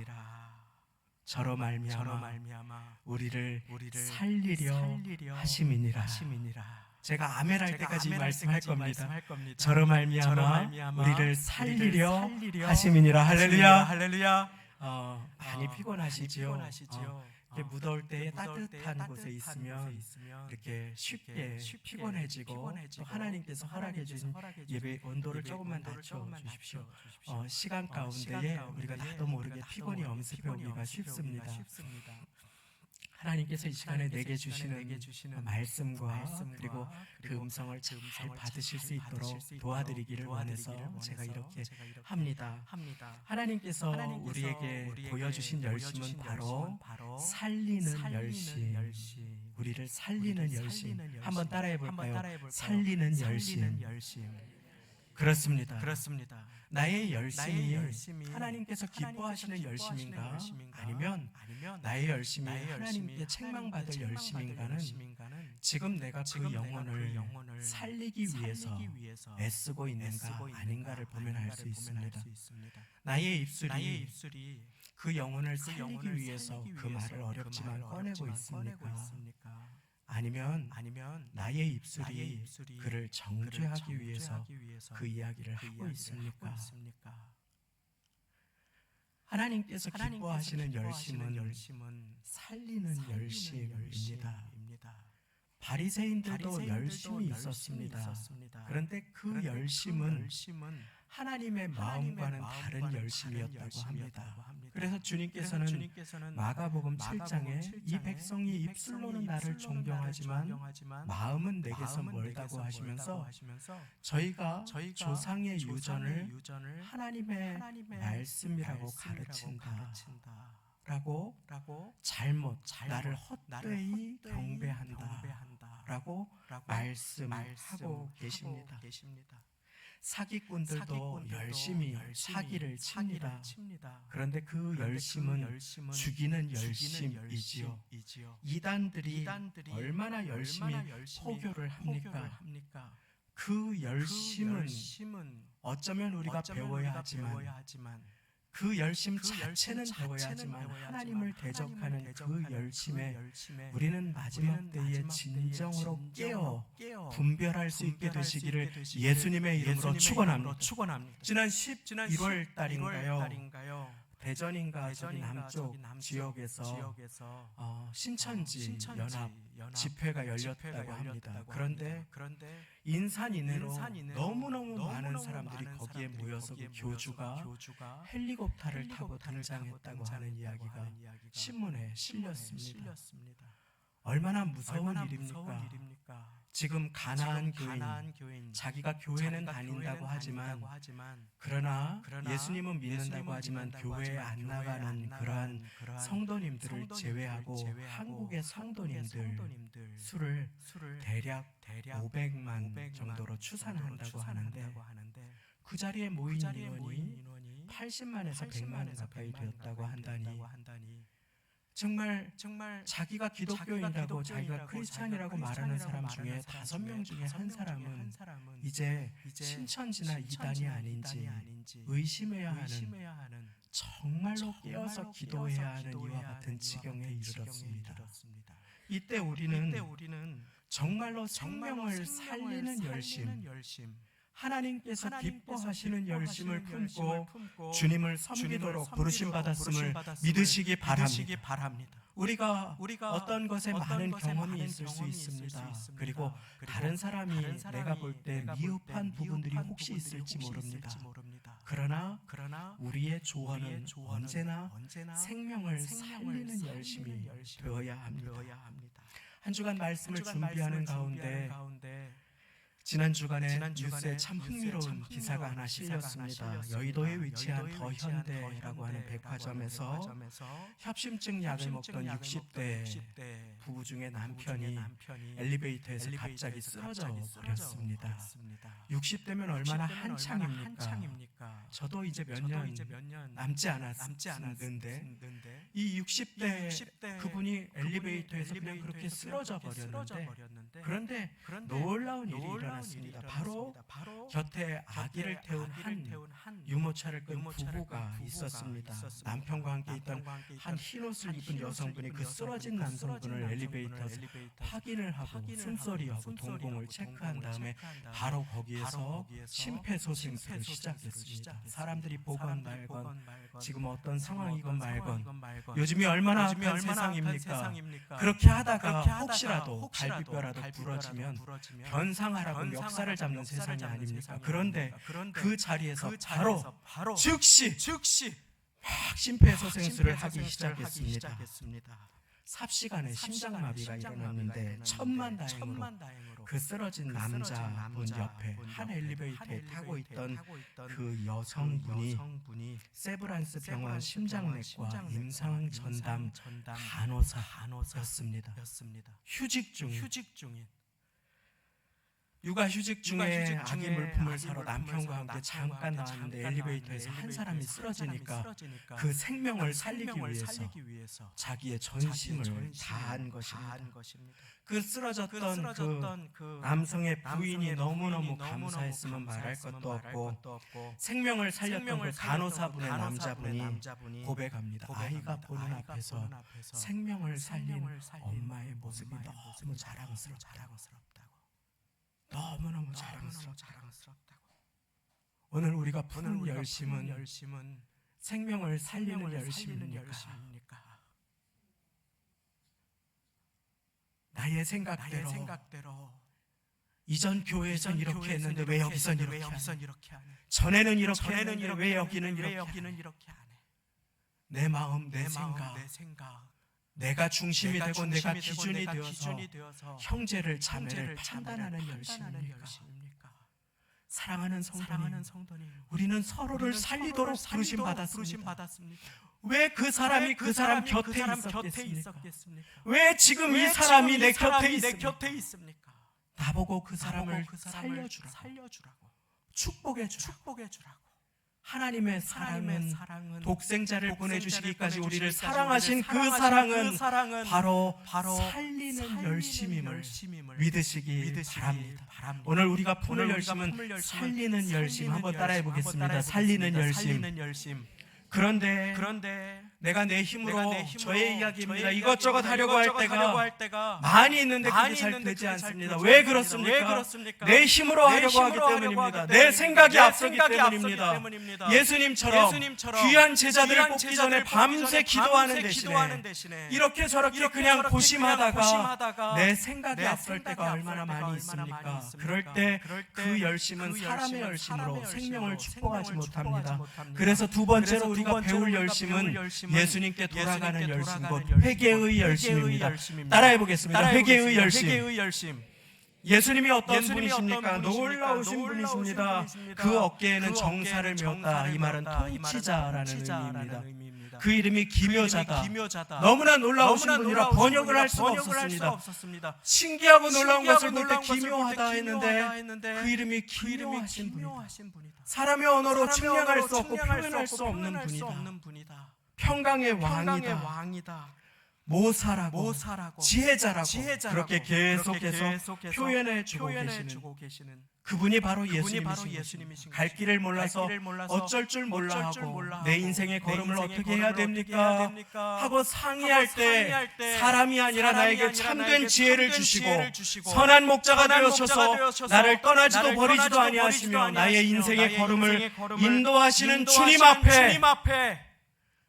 저로 말미암아 우리를 살리려 하심이니라. 제가 아멘 할 때까지 이 말씀할 겁니다. 저로 말미암아 우리를 살리려 하심이니라. 할렐루야. 많이 피곤하시지요? 이렇게 무더울 때에 따뜻한 곳에 있으면 이렇게 쉽게 피곤해지고, 또 하나님께서 허락해 주신 예배 온도를 조금만 낮춰 주십시오. 시간 가운데에 우리가 나도 모르게 피곤이 엄습해 오기가 쉽습니다. 하나님께서 이 시간에 내게 주시는 말씀과 그리고 그 음성을 잘 받으실 수 있도록 도와드리기를 원해서 제가 이렇게 합니다. 하나님께서 우리에게 보여주신 열심은 바로 살리는 열심, 우리를 살리는 열심. 한번 따라해 볼까요? 살리는 열심. 그렇습니다. 나의 열심이 하나님께서 기뻐하시는 열심인가? 아니면 나의 열심이 하나님께 책망받을 열심인가는 지금 내가 그 영혼을 살리기 위해서 애쓰고 있는가 아닌가를 보면 알 수 있습니다. 나의 입술이 그 영혼을 살리기 위해서 그 말을 어렵지만 꺼내고 있습니까? 아니면 나의 입술이 그를 정죄하기 위해서 그 이야기를 하고 있습니까? 하나님께서 기뻐하시는 열심은 살리는 열심입니다. 바리새인들도 열심이 있었습니다. 그런데 그 열심은 하나님의 마음과는 다른 열심이었다고 합니다. 그래서 주님께서는 마가복음 7장에 이 백성이 입술로는 나를 존경하지만 마음은 내게서 멀다고 하시면서 저희가 조상의 유전을 하나님의 말씀이라고 가르친다 라고 잘못 나를 헛되이 경배한다 라고 말씀하고 계십니다. 사기꾼들도 열심히 사기를 칩니다. 그런데 그 열심은 죽이는 열심이지요. 이단들이 얼마나 열심히 포교를 합니까? 그 열심은 어쩌면 우리가 배워야 하지만 그 열심 자체는 배워야 하지만 하나님을 대적하는 그 열심에 우리는 마지막 때에 진정으로 깨어 분별할 수 있게 되시기를 예수님의 이름으로 축원합니다. 지난 11월 달인가요? 대전인가 저기 남쪽 지역에서 신천지 연합 집회가 열렸다고 합니다. 그런데 인산 이내로 너무너무 많은 사람들이 거기에 모여서 그 교주가 헬리콥터를 타고 등장했다고 하는 이야기가 신문에 실렸습니다. 얼마나 무서운 일입니까? 지금 가나안 교인, 자기가 교회는 다닌다고 하지만 그러나 예수님은 믿는다고 하지만 교회에 안 나가는 그러한 성도님들을 제외하고 한국의 성도님들 수를 대략 500만 정도로 추산한다고 하는데 그 자리에 모인 인원이 80만에서 100만 가까이 되었다고 한다니 정말 자기가 기독교인이라고 자기가 크리스찬이라고 말하는 사람 중에 5명 중에 한 사람은 이제 신천지나 이단이 아닌지 의심해야 하는, 정말로 깨어서 기도해야 하는 이와 같은 지경에 이르렀습니다. 이때 우리는 정말로 생명을 살리는 열심, 하나님께서 기뻐하시는 열심을 품고 주님을 섬기도록 부르심받았음을 믿으시기 바랍니다. 우리가 어떤 것에 많은 경험이 있을 수 있습니다. 그리고 다른 사람이 내가 볼 때 미흡한 부분들이 혹시 있을지 모릅니다. 그러나 우리의 조언은 언제나 생명을 살리는 열심이 되어야 합니다. 한 주간 말씀을 준비하는 가운데 지난 주간에 뉴스에 참 흥미로운 기사가 하나 실렸습니다. 여의도에 위치한 더현대라고 하는 백화점에서 협심증 약을 먹던 60대 부부 중에 남편이 엘리베이터에서 갑자기 쓰러져 버렸습니다. 60대면 얼마나 한창입니까? 저도 이제 몇 년 남지 않았는데 이 60대 그분이 엘리베이터에서 그냥 그렇게 쓰러져 버렸는데, 그런데 놀라운 일이 일어났습니다. 바로 곁에 아기를 태운 한 유모차를 끈 부부가 있었습니다. 남편과 함께 있던 한 흰옷을 입은 여성분이 그 쓰러진 남성분을 엘리베이터에서 확인을 하고 숨소리하고 동공을 체크한 다음에 바로 거기에서 심폐소생술을 시작했습니다. 사람들이 보건 말건 지금 어떤 상황이건 말건 요즘이 얼마나 악한 세상입니까? 그렇게 하다가 혹시라도 갈비뼈라도 부러지면 변상하라고 멱살을 잡는 세상이 아닙니까? 그런데 그 자리에서 바로 즉시 막 심폐소생술을 하기 시작했습니다. 삽시간에 심장마비가 일어났는데 천만다행으로 그 쓰러진 남자분 옆에 한 엘리베이터에 타고 있던 그 여성분이 세브란스 병원 심장내과 임상전담 간호사였습니다. 휴직 중인 육아휴직 중에 아기 물품을 사러 남편과 함께 잠깐 나왔는데 엘리베이터에서 한 사람이 쓰러지니까 그 생명을 살리기 위해서 자기의 전심을 다한 것입니다. 그 쓰러졌던 그 남성의 부인이 너무너무 감사했으면 말할 것도 없고 생명을 살렸던 그 간호사분의 남자분이 고백합니다. 아이가 보는 앞에서 생명을 살린 엄마의 모습이 너무 자랑스럽다고. 너무너무 자랑스럽다고. 오늘 우리가 푸는 열심은 생명을 살리는 열심입니까? 나의 생각대로 이전 교회에선 이렇게 했는데 왜 여기선 이렇게 하네? 전에는 이렇게 했는데 왜 여기는 이렇게 하네? 내 마음, 내 생각, 내가 중심이 되고 내가 기준이 되어서 형제를 자매를 판단하는 열심입니까? 사랑하는 성도님, 우리는 서로를 살리도록 부르심받았습니다. 왜 그 사람이 그 사람 곁에 있었겠습니까? 왜 지금 이 사람이 내 곁에 있습니까? 나보고 그 사람을 살려주라고, 축복해주라고. 하나님의 사랑은 독생자를 보내주시기까지 우리를 사랑하신 그 사랑은 바로 살리는 열심임을 믿으시기 바랍니다. 오늘 우리가 푸는 열심은 살리는 열심. 한번 따라해 보겠습니다. 살리는 열심. 그런데 내가 내 힘으로 저의 이야기입니다. 이것저것 하려고 할 때가 많이 있는데 그게 잘 되지 않습니다. 왜 그렇습니까? 내 힘으로 하려고 하기 때문입니다. 내 생각이 앞서기 때문입니다. 예수님처럼 귀한 제자들을 뽑기 전에 밤새 기도하는 대신에 이렇게 저렇게 그냥 고심하다가 내 생각이 앞설 때가 얼마나 많이 있습니까? 그럴 때 그 열심은 사람의 열심으로 생명을 축복하지 못합니다. 그래서 두 번째로 우리가 배울 열심은 예수님께 돌아가는 열심, 곧 회개의 열심입니다. 따라해 보겠습니다. 회개의 열심. 예수님이 어떤 분이십니까? 놀라우신 분이십니다. 그 어깨에는 정사를 메었다. 이 말은 통치자라는 의미입니다. 그 이름이 기묘자다. 너무나 놀라우신 분이라 번역을 할 수가 없었습니다. 신기하고 놀라운 것을 볼 때 기묘하다 했는데 그 이름이 기묘하신 분이다. 사람의 언어로 측량할 수 없고 표현할 수 없는 분이다. 평강의 왕이다. 모사라고 지혜자라고 그렇게 계속해서 표현해주고 계시는 그분이 바로 예수님이십니다. 갈 길을 몰라서 어쩔 줄 몰라 하고 내 인생의 걸음을 어떻게 해야 됩니까? 하고 상의할 때 사람이 아니라 나에게 참된 지혜를 주시고 선한 목자가 되어셔서 나를 떠나지도 버리지도 아니하시며 나의 인생의 걸음을 인도하시는 주님 앞에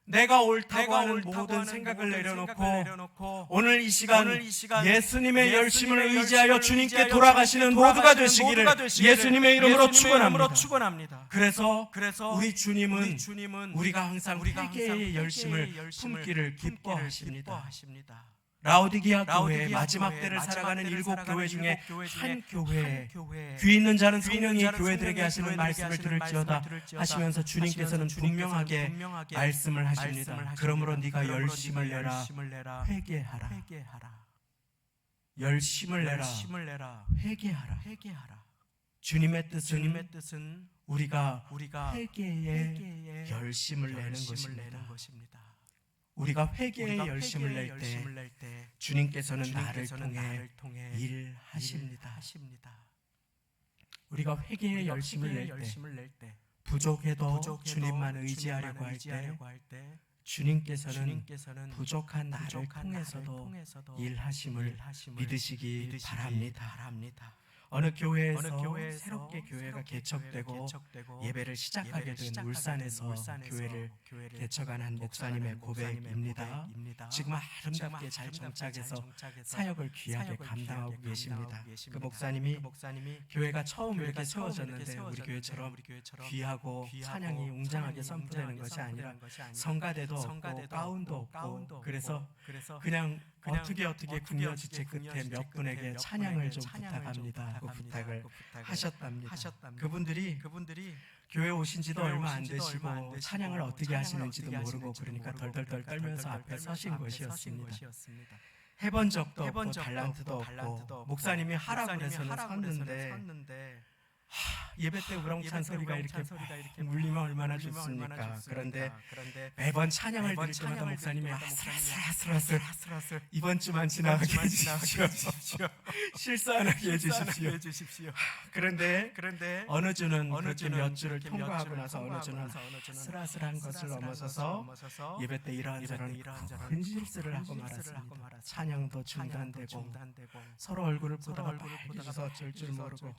내가 옳다고 하는 모든 생각을 내려놓고 오늘 이 시간 예수님의 열심을 의지하여 주님께 돌아가시는 모두가 되시기를 예수님의 이름으로 축원합니다. 그래서 우리 주님은 우리가 항상 회개의 열심을 품기를 기뻐하십니다. 라오디게아 교회 마지막 때를 살아가는 7교회 중에 한 교회, 귀 있는 자는 성령이 교회들에게 하시는 말씀을 들을지어다 하시면서 주님께서는 분명하게 말씀을 하십니다. 그러므로 네가 열심을 내라, 회개하라. 열심을 내라, 회개하라. 주님의 뜻은 우리가 회개에 열심을 내는 것입니다. 우리가 회개에 열심을 낼 때 주님께서는 나를 통해 일하십니다. 우리가 회개에 열심을 낼 때 부족해도 주님만 의지하려고 할 때 주님께서는 부족한 나를 통해서도 일하심을 믿으시기 바랍니다. 어느 교회에서 새롭게 교회가 개척되고 예배를 시작하게 된 울산에서 교회를 개척한 한 목사님의 고백입니다. 지금 아름답게 잘 정착해서 사역을 귀하게 감당하고 계십니다. 그 목사님이 교회가 처음 이렇게 세워졌는데 우리 교회처럼 귀하고 찬양이 웅장하게 선포되는 것이 아니라 성가대도 없고 가운도 없고 그래서 그냥 어떻게 궁여지체 끝에 몇 분에게 찬양을 좀 부탁합니다. 그 부탁을 하셨답니다. 그분들이 교회 오신 지도 얼마 안 되시고 찬양을 어떻게 하시는지도 모르고 그러니까 덜덜덜 떨면서 앞에 서신 것이었습니다. 해본 적도 없고 달란트도 없고 목사님이 하라고 그래서는 섰는데 예배 때 우렁찬 소리가 이렇게 울리면 얼마나 좋습니까? 그런데 매번 찬양을 드릴 때마다 목사님이 아슬아슬 이번 주만 지나가게 해주십시오. 실수 안 하게 해주십시오. 그런데 어느 주는 그렇게 몇 주를 통과하고 나서 어느 주는 아슬아슬한 것을 넘어서서 예배 때 이러한저런 큰 실수를 하고 말았습니다. 찬양도 중단되고 서로 얼굴을 보다가 빨개져서 어쩔 줄 모르고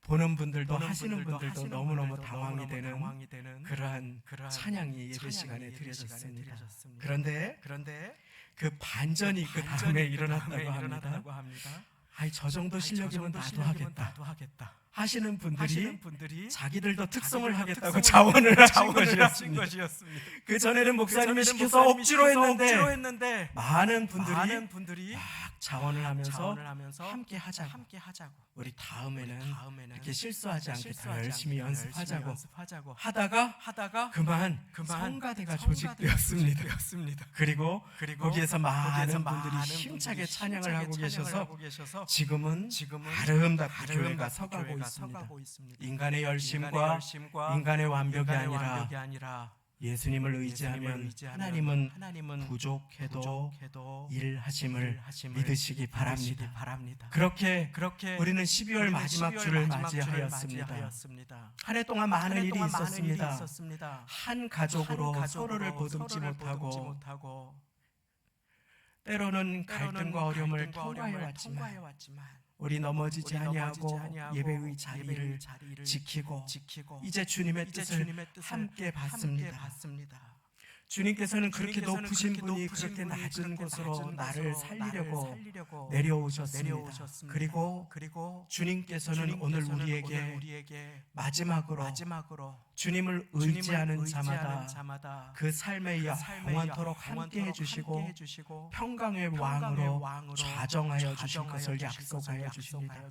보는 분들도 하시는 분들도 너무너무 당황이 되는 그러한 찬양이 예배 시간에 드려졌습니다. 그런데 그 반전이 그 다음에 일어났다고 합니다. 아이 저 정도 실력이면 나도 하겠다 하시는 분들이 자기들도 특성을 하겠다고 자원을 하신 것이었습니다. 그 전에는 목사님이 시켜서 억지로 했는데 많은 분들이 막 자원을 하면서 함께 하자고 우리 다음에는 이렇게 실수하지 않게 더 열심히 연습하자고 하다가 그만 성가대가 조직되었습니다. 그리고 거기에서 많은 분들이 힘차게 찬양을 하고 계셔서 지금은 아름답게 교회가 서가고 있습니다. 인간의 열심과 인간의 완벽이 아니라 예수님을 의지하면 하나님은 부족해도 일하심을 믿으시기 바랍니다. 그렇게 우리는 12월 마지막 주를 맞이하였습니다. 한 해 동안 많은 일이 있었습니다. 한 가족으로 서로를 보듬지 못하고 때로는 갈등과 어려움을 통과해 왔지만 우리 넘어지지 아니하고 예배의 자리를 지키고 이제 주님의 뜻을 함께 받습니다. 주님께서는 그렇게 높으신 분이 그렇게 낮은 곳으로 나를 살리려고 내려오셨습니다. 그리고 주님께서는 오늘 우리에게 마지막으로 주님을 의지하는 자마다 그 삶의 영원토록 함께 해주시고 평강의 왕으로 좌정하여 주실 것을 약속하여 주십니다.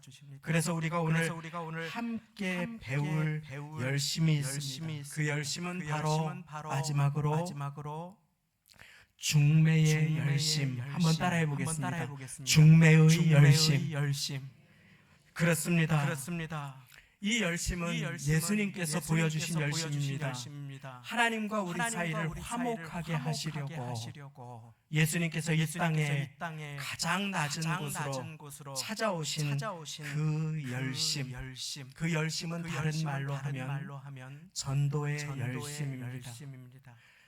그래서 우리가 오늘 함께 배울 열심이 있습니다. 그 열심은 바로 마지막으로 중매의 열심 한번 따라해 보겠습니다. 중매의 열심. 그렇습니다. 이 열심은 예수님께서 보여주신 열심입니다. 하나님과 우리 사이를 화목하게 하시려고 예수님께서 이 땅에 가장 낮은 곳으로 찾아오신 그 열심. 그 열심은 다른 말로 하면 전도의 열심입니다.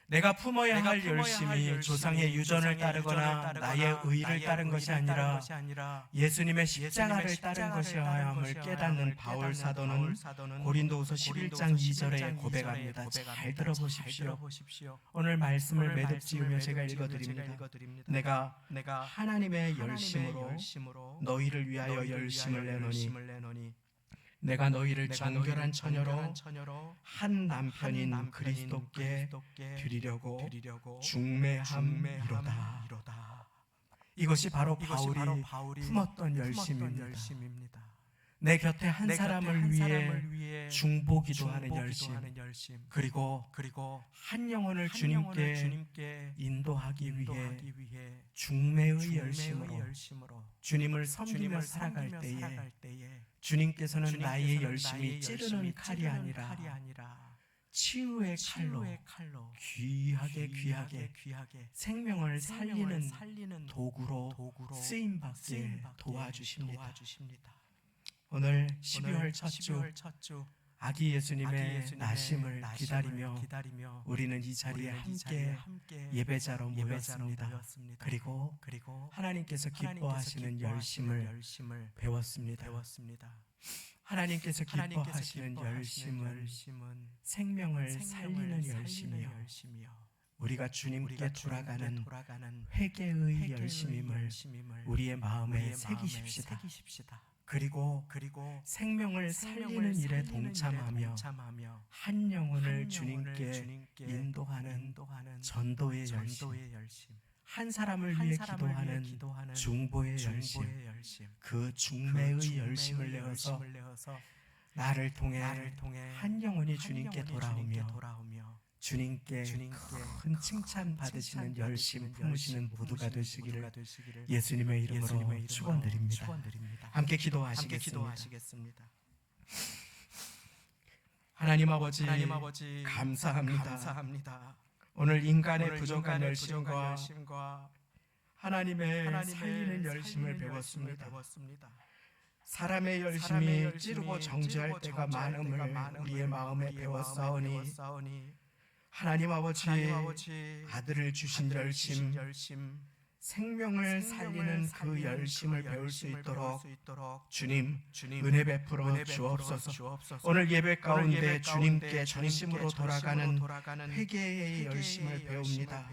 내가 품어야 할 열심이 조상의 유전을 따르거나 나의 의를 따른 것이 아니라 예수님의 십자가를 따른 것이어야 함을 깨닫는 바울 사도는 고린도후서 11장 2절에 고백합니다. 잘 들어보십시오. 오늘 말씀을 매듭 지으며 제가 읽어드립니다. 내가 하나님의 열심으로 너희를 위하여 열심을 내노니 내가 너희를 정결한 처녀로 한 남편인 그리스도께 드리려고 중매함이로다. 이것이 바로 바울이 품었던 열심입니다. 내 곁에 한 사람을 위해 중보기도 하는 열심, 그리고 한 영혼을 주님께 인도하기 위해 중매의 열심으로 주님을 섬기며 살아갈 때에 주님께서는 나의 열심이 찌르는 칼이 아니라 치유의 칼로 귀하게 생명을 살리는 도구로 쓰임받게 도와주십니다. 오늘 12월 첫 주 아기 예수님의 나심을 기다리며 우리는 이 자리에 함께 예배자로 모였습니다. 그리고 하나님께서 기뻐하시는 열심을 배웠습니다. 하나님께서 기뻐하시는 열심은 생명을 살리는 열심이요, 우리가 주님께 돌아가는 회개의 열심임을 우리의 마음에 새기십시다. 그리고 생명을 살리는 일에 동참하며 한 영혼을 주님께 인도하는 전도의 열심, 한 사람을 위해 기도하는 중보의 열심, 그 중매의 열심을 내어서 나를 통해 한 영혼이 주님께 돌아오며 주님께 큰 칭찬 받으시는 열심 품으시는 모두가 되시기를 예수님의 이름으로 축원드립니다. 함께 기도하시겠습니다. 하나님 아버지 감사합니다. 오늘 인간의 부족한 열심과 하나님의 살리는 열심을 배웠습니다. 사람의 열심이 찌르고 정죄할 때가 많음을 우리의 마음에 배웠사오니 하나님 아버지 아들을 주신 열심, 생명을 살리는 그 열심을 배울 수 있도록 주님 은혜 베풀어 주옵소서. 오늘 예배 가운데 주님께 전심으로 돌아가는 회개의 열심을 배웁니다.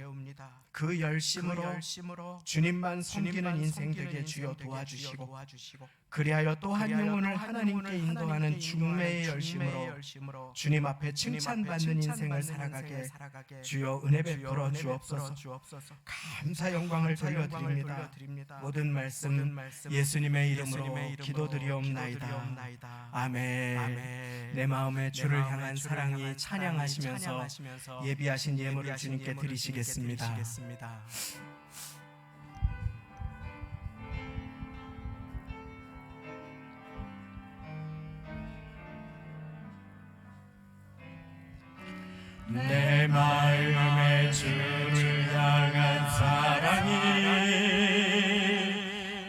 그 열심으로 주님만 섬기는 인생 되게 주여 도와주시고, 그리하여 또 한 영혼을 하나님께 인도하는 중매의 열심으로 주님 앞에 칭찬받는 인생을 살아가게 주여 은혜 베풀어 주옵소서. 감사 영광을 돌려드립니다. 모든 말씀 예수님의 이름으로 기도드리옵나이다. 아멘. 내 마음에 주를 향한 사랑이 찬양하시면서 예비하신 예물을 주님께 드리시겠습니다. 내 마음에 주를 향한 사랑이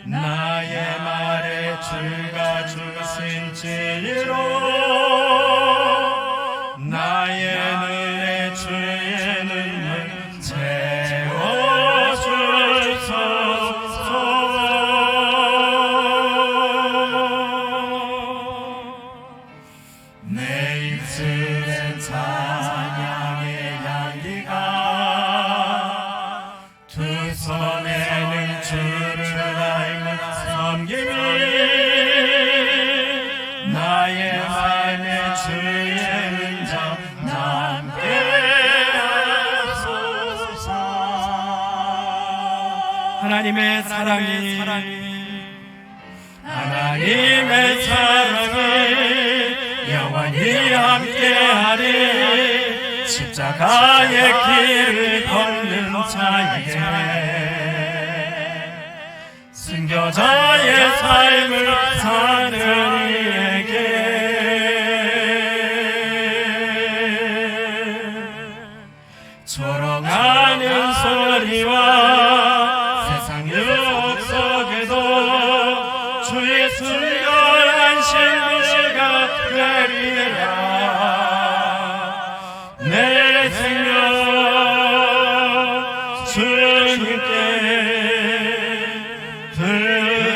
나의 말에 주가 주신 진리로 나의 눈에 주의 눈물 채워주소서. 내 입술엔 찬양의 향기가 두 손에는 주를 닮은 섬김이 나의 삶의 주의 은장 남게 하소서. 하나님의 사랑이 영원히 함께하리. 십자가의 길을 걷는 자에게 순교자의 삶을 사는 이에게 조롱하는 소리와 세상 유혹 속에도 주의 순결한 신부가 되리라. 내 생명 주님께 드리.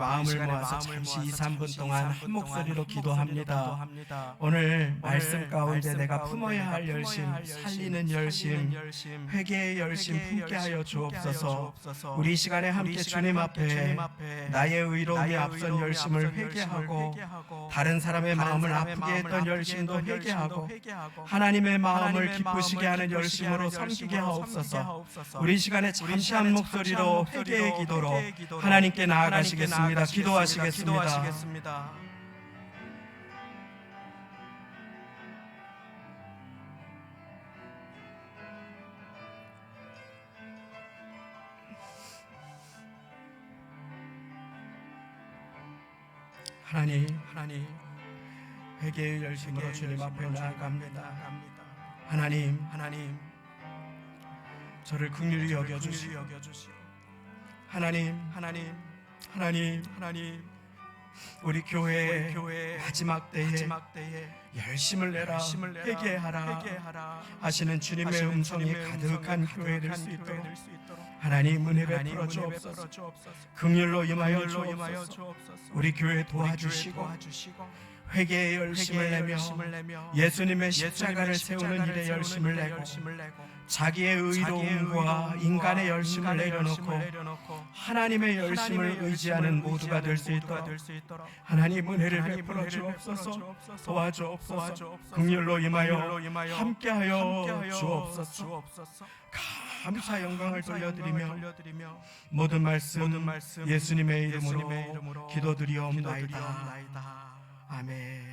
마음을 모아서 잠시 2, 3분 동안 한 목소리로 기도합니다. 오늘 말씀 가운데 내가 품어야 할 열심, 살리는 열심, 회개의 열심 품게 하여 주옵소서. 우리 시간에 함께 주님 앞에 나의 의로움이 앞선 열심을 회개하고 다른 사람의 마음을 아프게 했던 열심도 회개하고 하나님의 마음을 기쁘시게 하는 열심으로 섬기게 하옵소서. 우리 시간에 잠시 한 목소리로 회개의 기도로 하나님께 나아가시겠습니다. 기도하시겠습니다. 하나님, 회개의 열심으로 주님 앞에 나아갑니다. 하나님, 저를 긍휼히 여겨주시고 하나님, 우리 교회의 마지막 때에 열심을 내라, 회개하라 하시는 주님의 음성이 가득한 교회 될 수 있도록 하나님 은혜 베풀어 주옵소서. 긍휼로 임하여 주옵소서. 우리 교회 도와주시고 회개의 열심을 내며 예수님의 십자가를 세우는 일에 열심을 내고 자기의 의로움과 인간의 열심을 내려놓고 하나님의 열심을 의지하는 모두가 될 수 있도록 하나님 은혜를 베풀어 주옵소서. 도와주옵소서. 긍휼로 임하여 함께하여 주옵소서. 감사 영광을 돌려드리며 모든 말씀 예수님의 이름으로 기도드리옵나이다. 아멘.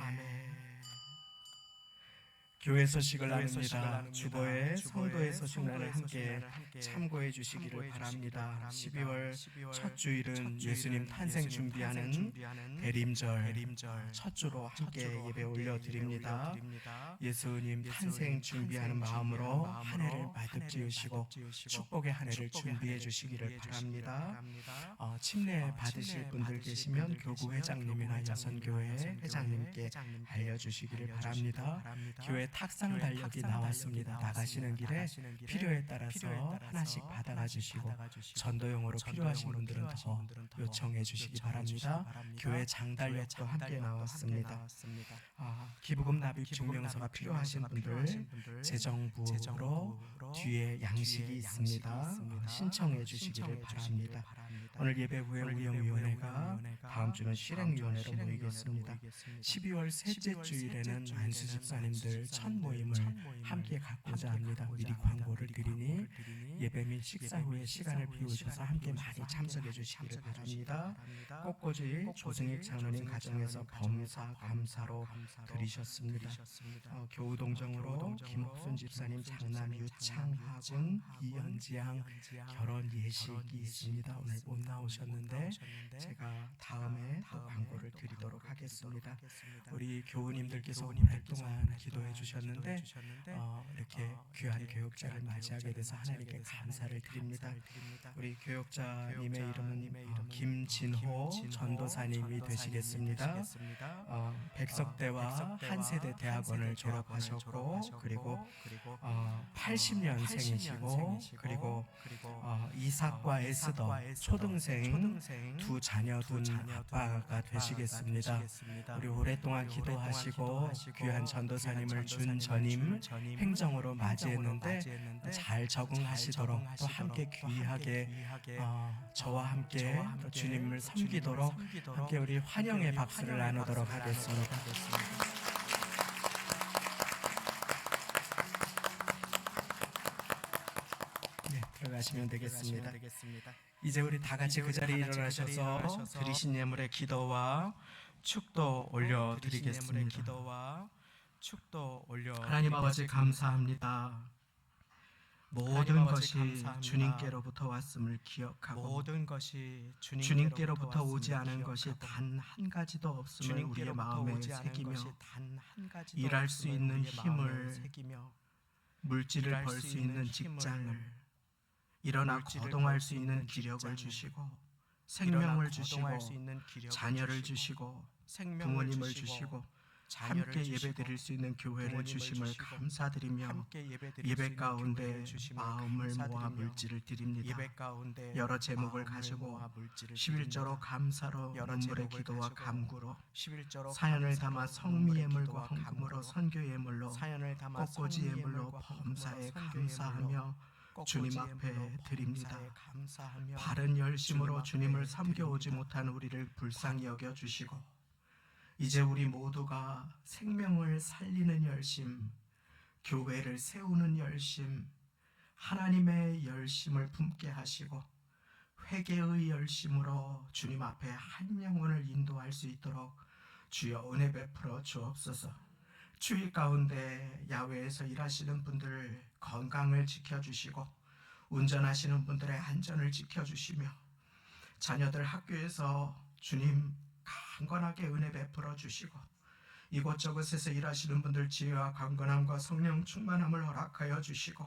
교회 소식을 나눕니다. 주보의 성도의 소식란을 함께 참고해 주시기를 바랍니다. 12월 첫 주일은 예수님 탄생 준비하는 대림절 첫 주로 함께 예배 올려드립니다. 예수님 탄생 준비하는 마음으로 한 해를 말듭 지으시고 축복의 한 해를 준비해 주시기를 바랍니다. 침례 받으실 분들 계시면 교구 회장님이나 여선교회 회장님께 알려주시기를 바랍니다. 교회 탁상 달력이 나왔습니다. 나가시는 길에 필요에 따라서 하나씩 받아가 주시고 전도용으로 필요하신 분들은 더 요청해 주시기 바랍니다. 교회 장달력도 함께 나왔습니다. 기부금 납입 증명서가 필요하신 분들 재정부로 뒤에 양식이 있습니다. 신청해 주시기를 바랍니다. 오늘 예배 후에 운영위원회가 다음 주는 실행위원회로 모이겠습니다. 12월 셋째 주일에는 안수 집사님들 첫 모임을 함께 갖고자 합니다. 미리 광고를 드리니 예배 및 식사 후에 시간을 비우셔서 함께 많이 참석해 주시기를 바랍니다. 꽃꽂이 조승익 장로님 가정에서 범사 감사로 드리셨습니다. 교우동정으로 김옥순 집사님 장남 유창하군 이연지양 결혼 예식이 있습니다. 오늘 못 나오셨는데 제가 다음에 또 광고를 드리도록 하겠습니다. 우리 교우님들께서 오랫동안 기도해 주셨는데 이렇게 귀한 교역자를 맞이하게 돼서 하나님께 감사를 드립니다. 우리 교역자님의 이름은 김진호 전도사님이 되시겠습니다. 백석대와 한세대 대학원을 졸업하셨고 그리고 80년생이시고 그리고 이삭과 에스더 초등생 두 자녀 둔 아빠가 되시겠습니다. 우리 오랫동안 기도하시고 귀한 전도사님을 준 전임 행정으로 맞이했는데 잘 적응하시도록 또 함께 귀하게 저와 함께 주님을 섬기도록 함께 우리 환영의 박수를 나누도록 하겠습니다. 들어가시면 되겠습니다. 이제 우리 다 같이 그 자리에 일어나셔서 드리신 예물의 기도와 축도 올려드리겠습니다. 하나님 아버지 감사합니다. 모든 것이 주님께로부터 왔음을 기억하고 주님께로부터 오지 않은 것이 단 한 가지도 없음을 우리의 마음에 새기며 일할 수 있는 힘을 물질을 벌 수 있는 직장을 일어나 거동할 수 있는 기력을 주시고 생명을 주시고 자녀를 주시고 부모님을 주시고 함께 예배드릴 수 있는 교회를 주심을 감사드리며 예배 가운데 마음을 모아 물질을 드립니다. 여러 제목을 가지고 11조로 감사로 눈물의 기도와 감구로 사연을 담아 성미 예물과 헌금으로 선교 예물로 꽃꽂이 예물로 범사에 감사하며 주님 앞에 드립니다. 바른 열심으로 주님을 섬겨오지 못한 우리를 불쌍히 여겨주시고 이제 우리 모두가 생명을 살리는 열심, 교회를 세우는 열심, 하나님의 열심을 품게 하시고 회개의 열심으로 주님 앞에 한 영혼을 인도할 수 있도록 주여 은혜 베풀어 주옵소서. 주일 가운데 야외에서 일하시는 분들 건강을 지켜주시고 운전하시는 분들의 안전을 지켜주시며 자녀들 학교에서 주님 강건하게 은혜 베풀어 주시고 이곳저곳에서 일하시는 분들 지혜와 강건함과 성령 충만함을 허락하여 주시고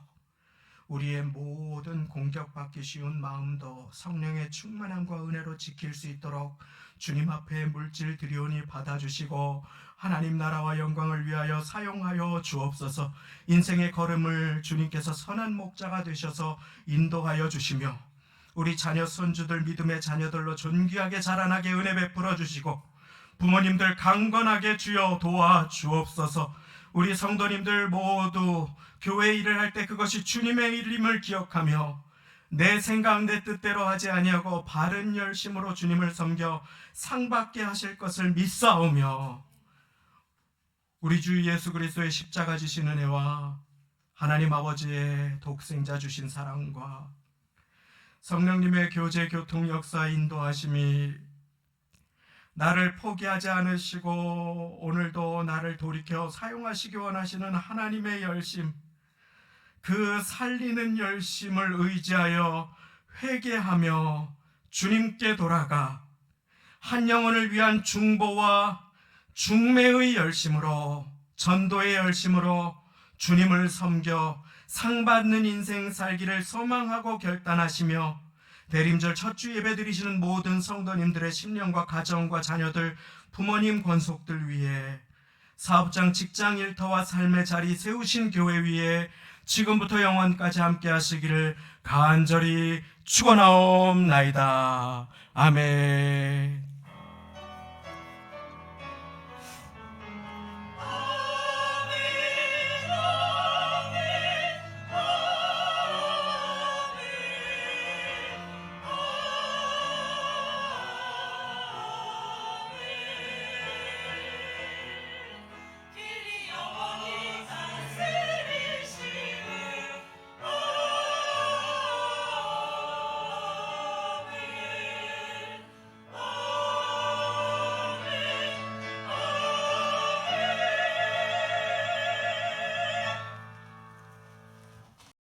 우리의 모든 공격받기 쉬운 마음도 성령의 충만함과 은혜로 지킬 수 있도록 주님 앞에 물질 드리오니 받아주시고 하나님 나라와 영광을 위하여 사용하여 주옵소서. 인생의 걸음을 주님께서 선한 목자가 되셔서 인도하여 주시며 우리 자녀 손주들 믿음의 자녀들로 존귀하게 자라나게 은혜 베풀어 주시고 부모님들 강건하게 주여 도와 주옵소서. 우리 성도님들 모두 교회 일을 할 때 그것이 주님의 일임을 기억하며 내 생각 내 뜻대로 하지 아니하고 바른 열심으로 주님을 섬겨 상받게 하실 것을 믿사오며 우리 주 예수 그리스도의 십자가 지신 은혜와 하나님 아버지의 독생자 주신 사랑과 성령님의 교제 교통 역사 인도하심이 나를 포기하지 않으시고 오늘도 나를 돌이켜 사용하시기 원하시는 하나님의 열심, 그 살리는 열심을 의지하여 회개하며 주님께 돌아가 한 영혼을 위한 중보와 중매의 열심으로 전도의 열심으로 주님을 섬겨 상받는 인생 살기를 소망하고 결단하시며 대림절 첫주 예배 드리시는 모든 성도님들의 심령과 가정과 자녀들, 부모님 권속들 위해 사업장, 직장, 일터와 삶의 자리 세우신 교회 위에 지금부터 영원까지 함께 하시기를 간절히 축원하옵나이다. 아멘.